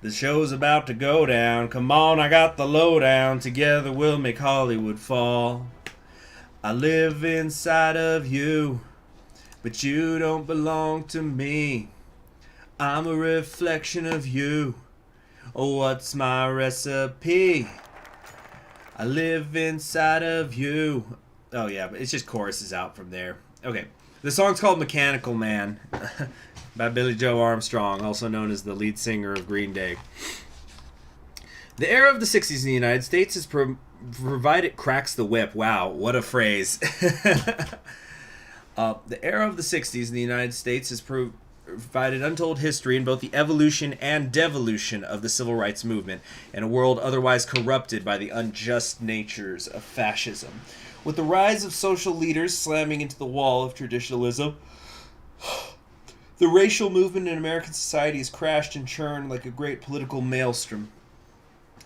The show's about to go down. Come on, I got the lowdown. Together we'll make Hollywood fall. I live inside of you, but you don't belong to me. I'm a reflection of you. Oh, what's my recipe? I live inside of you. Oh yeah, but it's just choruses out from there. Okay, the song's called Mechanical Man by Billy Joe Armstrong, also known as the lead singer of Green Day. The era of the 60s in the United States is provided cracks the whip. Wow, what a phrase. The era of the 60s in the United States has provided untold history in both the evolution and devolution of the civil rights movement in a world otherwise corrupted by the unjust natures of fascism. With the rise of social leaders slamming into the wall of traditionalism, the racial movement in American society has crashed and churned like a great political maelstrom.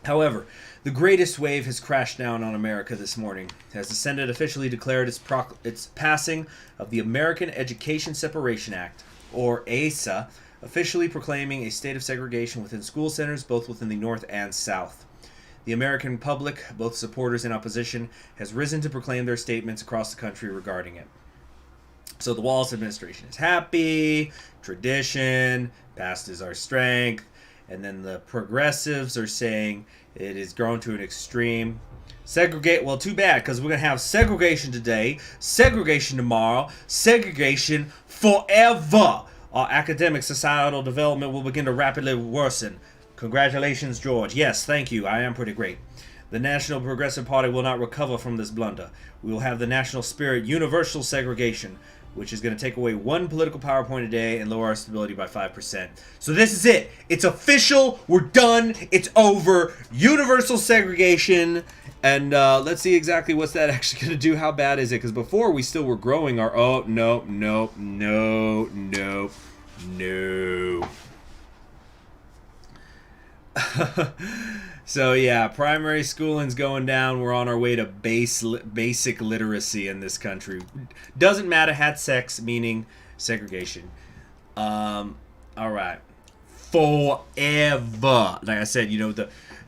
However, the greatest wave has crashed down on America this morning, as the Senate officially declared its passing of the American Education Separation Act, or ASA, officially proclaiming a state of segregation within school centers, both within the North and South. The American public, both supporters and opposition, has risen to proclaim their statements across the country regarding it. So the Wallace administration is happy, tradition, past is our strength, and then the progressives are saying it has grown to an extreme. Segregate, well, too bad, because we're going to have segregation today, segregation tomorrow, segregation forever. Our academic societal development will begin to rapidly worsen. Congratulations, George. Yes, thank you. I am pretty great. The National Progressive Party will not recover from this blunder. We will have the national spirit universal segregation, which is going to take away one political power point a day and lower our stability by 5%. So this is it. It's official. We're done. It's over. Universal segregation. And let's see exactly what's that actually going to do. How bad is it? Because before we still were growing our... Oh, no. So yeah, primary schooling's going down. We're on our way to basic literacy in this country. Doesn't matter, had sex, meaning segregation. All right, forever. Like I said,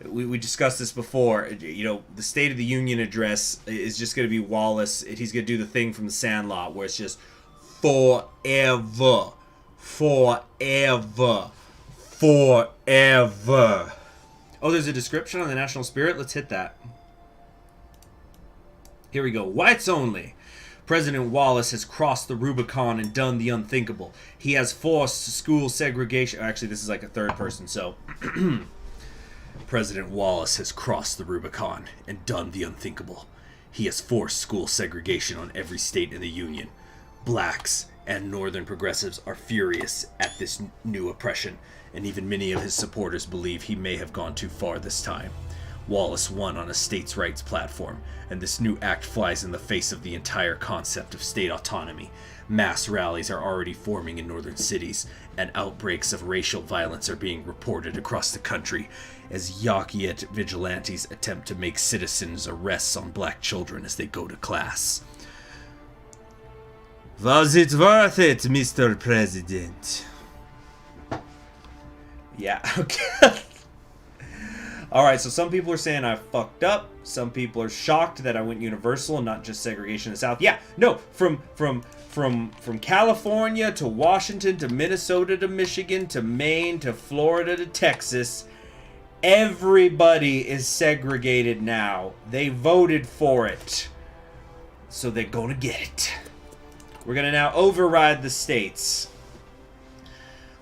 we discussed this before. The State of the Union address is just going to be Wallace. He's going to do the thing from the Sandlot where it's just forever. Oh, there's a description on the national spirit? Let's hit that. Here we go. Whites only. President Wallace has crossed the Rubicon and done the unthinkable. He has forced school segregation. Actually, this is like a third person, so. President Wallace has crossed the Rubicon and done the unthinkable. He has forced school segregation on every state in the Union. Blacks and Northern progressives are furious at this new oppression, and even many of his supporters believe he may have gone too far this time. Wallace won on a states' rights platform, and this new act flies in the face of the entire concept of state autonomy. Mass rallies are already forming in northern cities, and outbreaks of racial violence are being reported across the country as Yakiet vigilantes attempt to make citizens' arrests on black children as they go to class. Was it worth it, Mr. President? Yeah, okay. Alright, so some people are saying I fucked up. Some people are shocked that I went universal and not just segregation in the South. Yeah, no, from California to Washington to Minnesota to Michigan to Maine to Florida to Texas, everybody is segregated now. They voted for it. So they're gonna get it. We're gonna now override the states.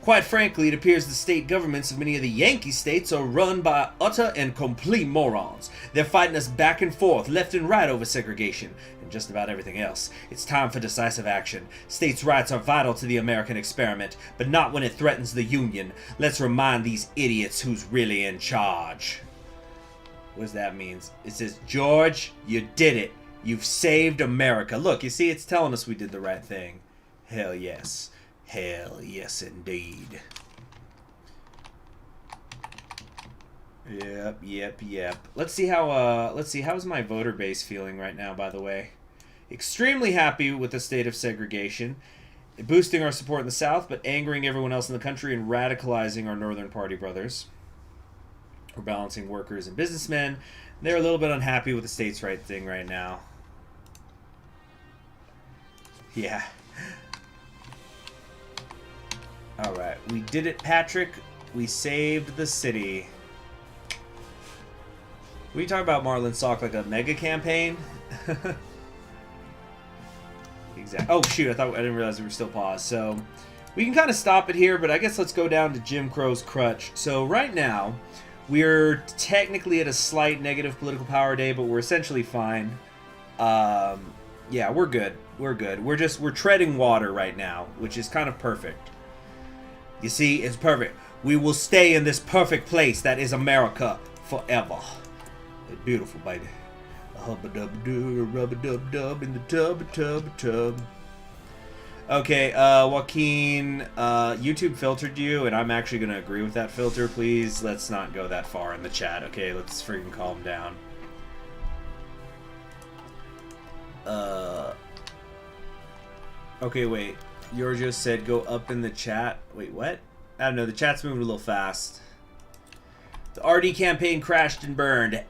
Quite frankly, it appears the state governments of many of the Yankee states are run by utter and complete morons. They're fighting us back and forth, left and right over segregation, and just about everything else. It's time for decisive action. States' rights are vital to the American experiment, but not when it threatens the Union. Let's remind these idiots who's really in charge. What does that mean? It says, George, you did it. You've saved America. Look, you see, it's telling us we did the right thing. Hell yes. Hell yes, indeed. Yep. Let's see how's my voter base feeling right now, by the way. Extremely happy with the state of segregation. Boosting our support in the South, but angering everyone else in the country and radicalizing our Northern Party brothers. We're balancing workers and businessmen. They're a little bit unhappy with the states' right thing right now. Yeah. Alright, we did it, Patrick. We saved the city. We talk about Marlon Salk like a mega campaign. Exactly. Oh shoot, I didn't realize we were still paused. So we can kind of stop it here, but I guess let's go down to Jim Crow's crutch. So right now, we're technically at a slight negative political power day, but we're essentially fine. Yeah, we're good. We're good. We're treading water right now, which is kind of perfect. You see, it's perfect. We will stay in this perfect place that is America forever. It's beautiful, baby. A hubba-dubba-doo, a rubba-dub-dub in the tub. Okay, Joaquin, YouTube filtered you, and I'm actually going to agree with that filter. Please, let's not go that far in the chat, okay? Let's freaking calm down. Okay, wait. Giorgio said go up in the chat. Wait, what? I don't know. The chat's moving a little fast. The RD campaign crashed and burned.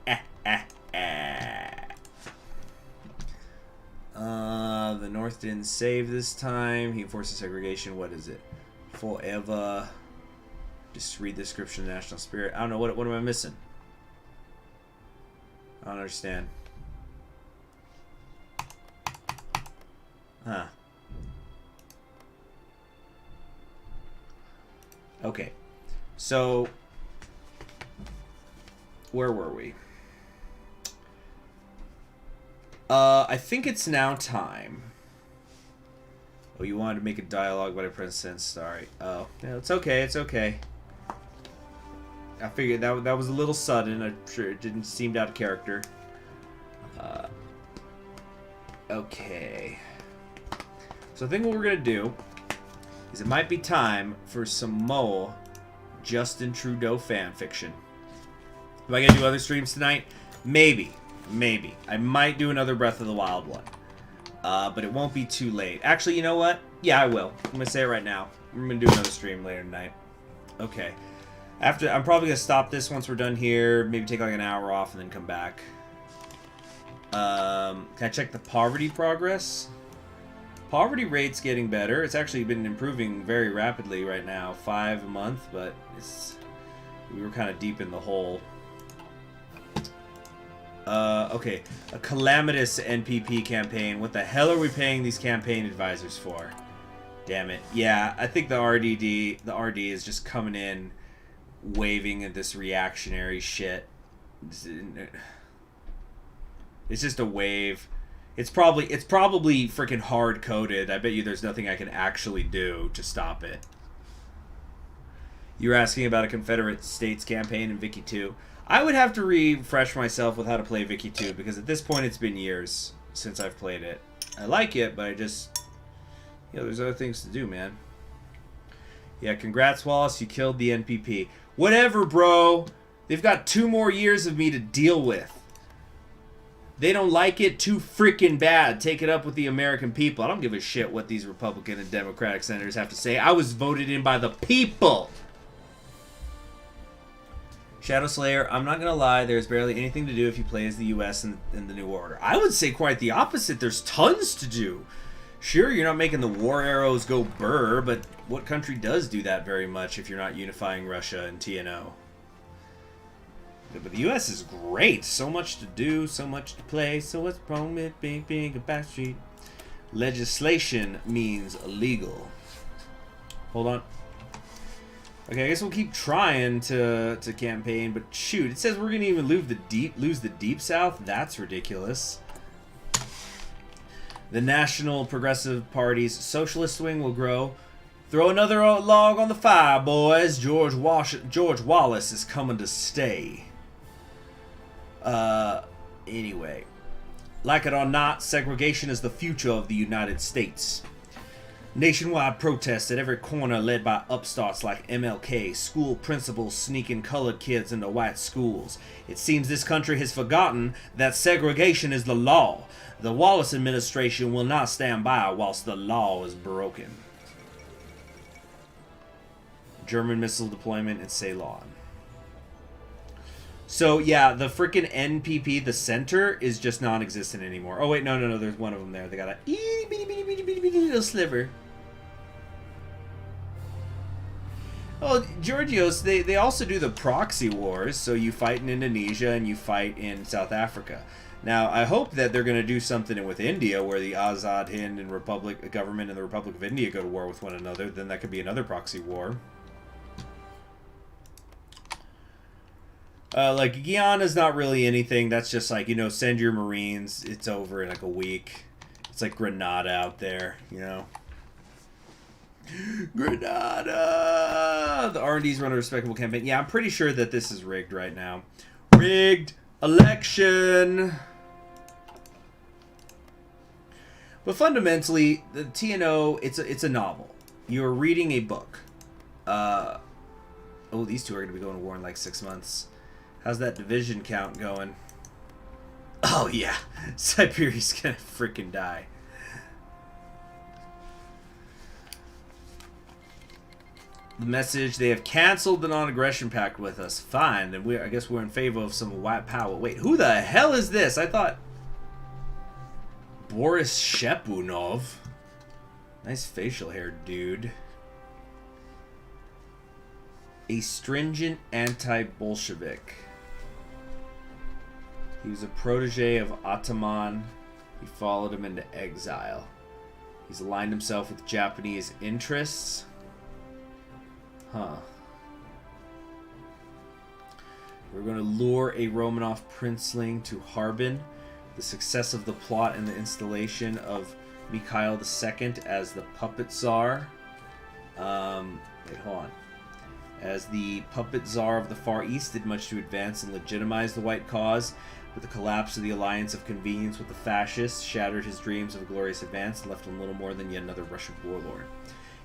The North didn't save this time. He forces segregation. What is it? Forever. Just read the description of national spirit. I don't know. What am I missing? I don't understand. Huh. Okay, so where were we? I think it's now time. Oh, you wanted to make a dialogue about a president? Sorry. Oh, yeah, it's okay. It's okay. I figured that was a little sudden. I'm sure it didn't seem out of character. Okay. So I think what we're gonna do is it might be time for some more Justin Trudeau fan fiction. Am I gonna do other streams tonight? Maybe. I might do another Breath of the Wild one. But it won't be too late. Actually, you know what? Yeah, I will. I'm gonna say it right now. I'm gonna do another stream later tonight. Okay. I'm probably gonna stop this once we're done here. Maybe take like an hour off and then come back. Can I check the poverty progress? Poverty rate's getting better. It's actually been improving very rapidly right now. 5 a month, but we were kind of deep in the hole. Okay. A calamitous NPP campaign. What the hell are we paying these campaign advisors for? Damn it. Yeah, I think the RD is just coming in waving at this reactionary shit. It's just a wave. It's probably freaking hard coded. I bet you there's nothing I can actually do to stop it. You're asking about a Confederate States campaign in Vicky 2. I would have to refresh myself with how to play Vicky 2 because at this point it's been years since I've played it. I like it, but I just, there's other things to do, man. Yeah, congrats, Wallace. You killed the NPP. Whatever, bro. They've got 2 more years of me to deal with. They don't like it too freaking bad. Take it up with the American people. I don't give a shit what these Republican and Democratic senators have to say. I was voted in by the people. Shadow Slayer, I'm not going to lie, there's barely anything to do if you play as the U.S. in the New Order. I would say quite the opposite. There's tons to do. Sure, you're not making the war arrows go burr, but what country does do that very much if you're not unifying Russia and TNO? But the U.S. is great. So much to do, so much to play. So what's wrong with being a backstreet? Legislation means illegal. Hold on. Okay, I guess we'll keep trying to campaign, but shoot, it says we're gonna even lose the deep South. That's ridiculous. The National Progressive Party's socialist wing will grow. Throw another log on the fire, boys. George Wallace is coming to stay. Anyway, like it or not, segregation is the future of the United States. Nationwide protests at every corner led by upstarts like MLK, school principals sneaking colored kids into white schools. It seems this country has forgotten that segregation is the law. The Wallace administration will not stand by whilst the law is broken. German missile deployment in Ceylon. So, yeah, the freaking NPP, the center, is just non-existent anymore. Oh, wait, no, there's one of them there. They got a itty-bitty little sliver. Oh, Georgios, they also do the proxy wars, so you fight in Indonesia and you fight in South Africa. Now, I hope that they're going to do something with India, where the Azad Hind and government and the Republic of India go to war with one another. Then that could be another proxy war. Like, Guyana's not really anything. That's just like, send your Marines. It's over in like a week. It's like Grenada out there, Grenada! The R&Ds run a respectable campaign. Yeah, I'm pretty sure that this is rigged right now. Rigged election! But fundamentally, the TNO, it's a novel. You're reading a book. Oh, these two are going to be going to war in like 6 months. How's that division count going? Oh, yeah. Siberia's going to freaking die. The message, they have canceled the non-aggression pact with us. Fine, and I guess we're in favor of some white power. Wait, who the hell is this? I thought... Boris Shepunov. Nice facial hair, dude. A stringent anti-Bolshevik. He was a protege of Ataman. He followed him into exile. He's aligned himself with Japanese interests. Huh. We're going to lure a Romanov princeling to Harbin. The success of the plot and the installation of Mikhail II as the puppet czar. Wait, hold on. As the puppet czar of the Far East did much to advance and legitimize the white cause, but the collapse of the alliance of convenience with the fascists shattered his dreams of a glorious advance and left him little more than yet another Russian warlord.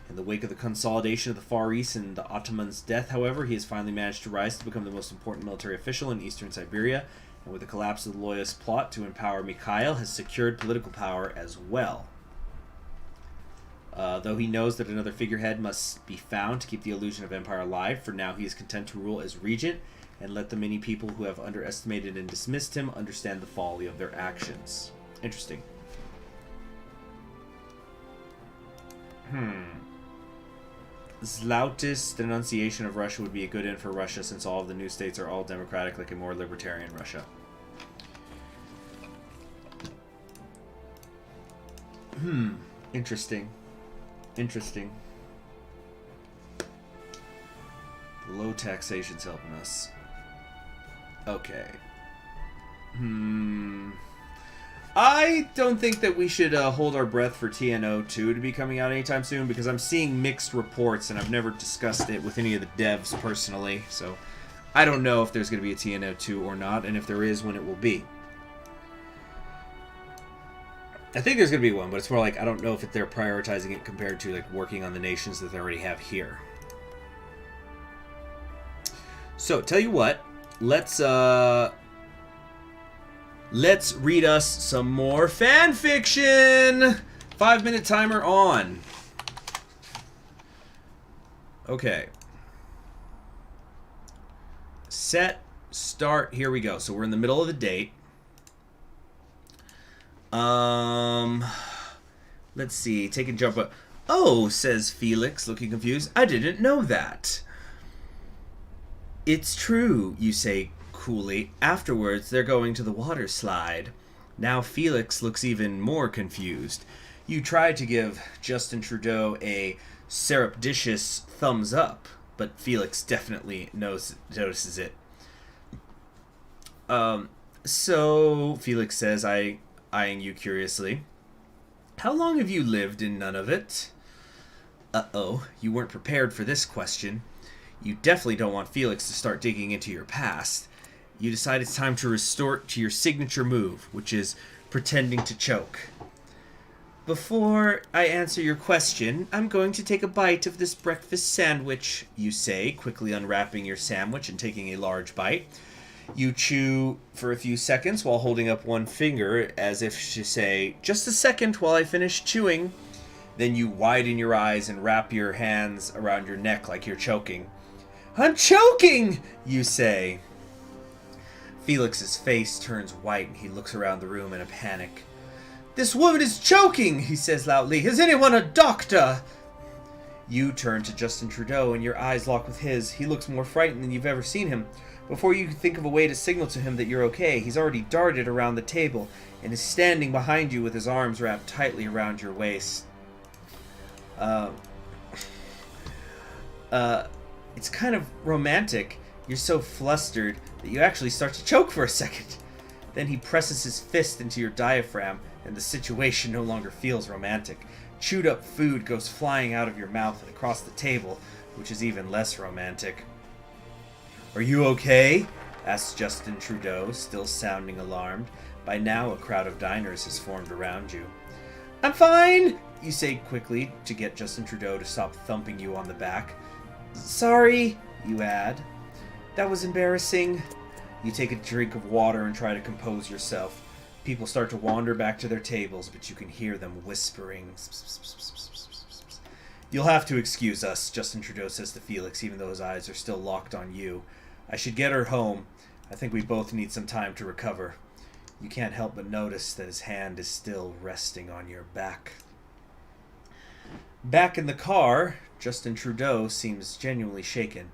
In the wake of the consolidation of the Far East and the Ottoman's death, however, he has finally managed to rise to become the most important military official in eastern Siberia, and with the collapse of the Loyalist plot to empower Mikhail, has secured political power as well. Though he knows that another figurehead must be found to keep the illusion of empire alive, for now he is content to rule as regent and let the many people who have underestimated and dismissed him understand the folly of their actions. Interesting. Zlautist denunciation of Russia would be a good end for Russia, since all of the new states are all democratic, like a more libertarian Russia. Interesting. Interesting. Low taxation's helping us. Okay. I don't think that we should hold our breath for TNO 2 to be coming out anytime soon, because I'm seeing mixed reports and I've never discussed it with any of the devs personally, so I don't know if there's going to be a TNO 2 or not, and if there is, when it will be. I think there's going to be one, but it's more like I don't know if they're prioritizing it compared to like working on the nations that they already have here. So, tell you what, let's read us some more fan fiction. 5-minute timer on. Okay. Set, start, here we go. So we're in the middle of the date. Let's see, take a jump up. Oh, says Felix, looking confused. I didn't know that. It's true, you say coolly. Afterwards, they're going to the water slide. Now Felix looks even more confused. You try to give Justin Trudeau a surreptitious thumbs up, but Felix definitely notices it. So, Felix says, eyeing you curiously. How long have you lived in Nunavut? Uh-oh, you weren't prepared for this question. You definitely don't want Felix to start digging into your past. You decide it's time to resort to your signature move, which is pretending to choke. Before I answer your question, I'm going to take a bite of this breakfast sandwich, you say, quickly unwrapping your sandwich and taking a large bite. You chew for a few seconds while holding up one finger as if to say, just a second while I finish chewing. Then you widen your eyes and wrap your hands around your neck like you're choking. I'm choking, you say. Felix's face turns white and he looks around the room in a panic. This woman is choking, he says loudly. Is anyone a doctor? You turn to Justin Trudeau and your eyes lock with his. He looks more frightened than you've ever seen him. Before you can think of a way to signal to him that you're okay, he's already darted around the table and is standing behind you with his arms wrapped tightly around your waist. It's kind of romantic. You're so flustered that you actually start to choke for a second. Then he presses his fist into your diaphragm, and the situation no longer feels romantic. Chewed up food goes flying out of your mouth and across the table, which is even less romantic. Are you okay? Asks Justin Trudeau, still sounding alarmed. By now, a crowd of diners has formed around you. I'm fine, you say quickly to get Justin Trudeau to stop thumping you on the back. Sorry, you add. That was embarrassing. You take a drink of water and try to compose yourself. People start to wander back to their tables, but you can hear them whispering. You'll have to excuse us, Justin Trudeau says to Felix, even though his eyes are still locked on you. I should get her home. I think we both need some time to recover. You can't help but notice that his hand is still resting on your back. Back in the car, Justin Trudeau seems genuinely shaken.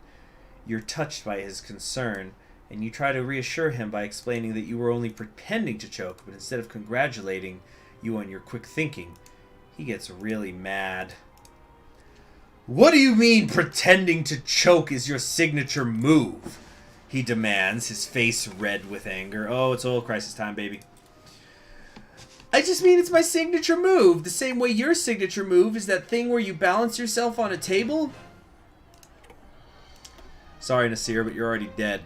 You're touched by his concern, and you try to reassure him by explaining that you were only pretending to choke, but instead of congratulating you on your quick thinking, he gets really mad. What do you mean pretending to choke is your signature move? He demands, his face red with anger. Oh, it's oil crisis time, baby. I just mean it's my signature move, the same way your signature move is that thing where you balance yourself on a table. Sorry, Nasir, but you're already dead.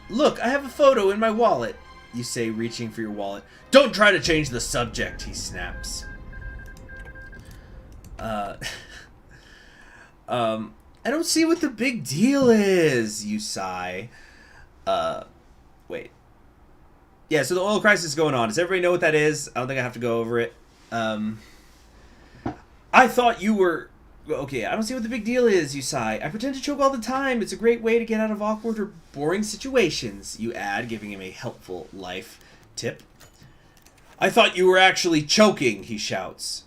Look, I have a photo in my wallet, you say, reaching for your wallet. Don't try to change the subject, he snaps. I don't see what the big deal is, you sigh. Wait. Yeah, so the oil crisis is going on. Does everybody know what that is? I don't think I have to go over it. I thought you were... Okay, I don't see what the big deal is, you sigh. I pretend to choke all the time. It's a great way to get out of awkward or boring situations, you add, giving him a helpful life tip. I thought you were actually choking, he shouts.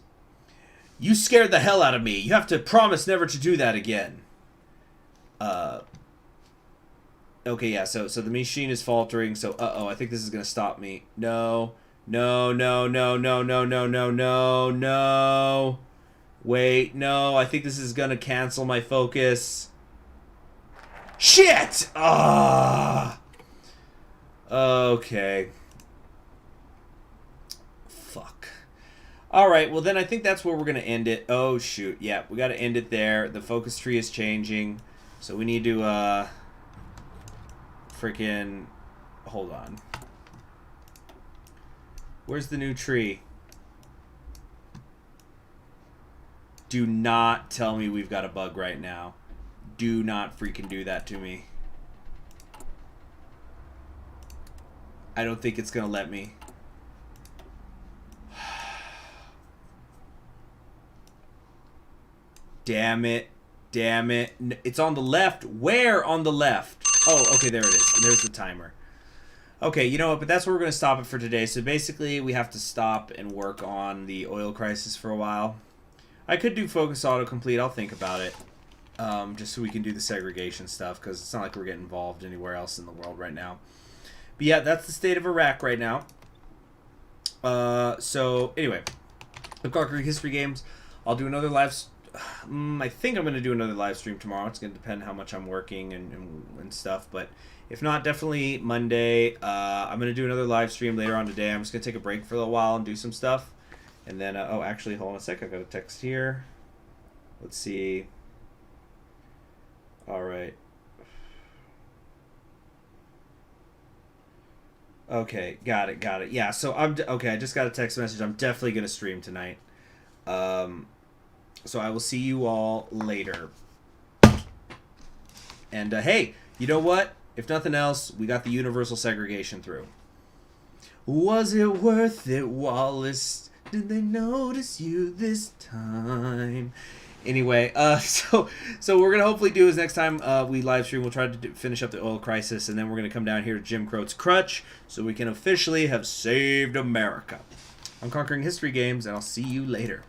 You scared the hell out of me. You have to promise never to do that again. Okay, yeah, so the machine is faltering, so I think this is going to stop me. No, No, no, no, no, no, no, no, no, no. Wait, no. I think this is gonna cancel my focus. Shit! Ah. Okay. Fuck. Alright, well then I think that's where we're gonna end it. Oh, shoot. Yeah, we gotta end it there. The focus tree is changing. So we need to, freaking... Hold on. Where's the new tree? Do not tell me we've got a bug right now. Do not freaking do that to me. I don't think it's gonna let me. Damn it. Damn it. It's on the left. Where on the left? Oh, okay, there it is. And there's the timer. Okay, you know what? But that's where we're going to stop it for today. So basically, we have to stop and work on the oil crisis for a while. I could do focus autocomplete. I'll think about it. Just so we can do the segregation stuff. Because it's not like we're getting involved anywhere else in the world right now. But yeah, that's the state of Iraq right now. So, anyway. The Conquering History Games. I'll do another live... I think I'm going to do another live stream tomorrow. It's going to depend how much I'm working and stuff. But if not, definitely Monday. I'm going to do another live stream later on today. I'm just going to take a break for a little while and do some stuff. And then, oh, actually, hold on a sec. I got a text here. Let's see. All right. Okay, got it. Yeah, so okay, I just got a text message. I'm definitely going to stream tonight. So I will see you all later. And hey, you know what? If nothing else, we got the universal segregation through. Was it worth it, Wallace? Did they notice you this time? Anyway, so we're gonna hopefully do is next time we live stream, we'll try to finish up the oil crisis, and then we're gonna come down here to Jim Crow's crutch, so we can officially have saved America. I'm Conquering History Games, and I'll see you later.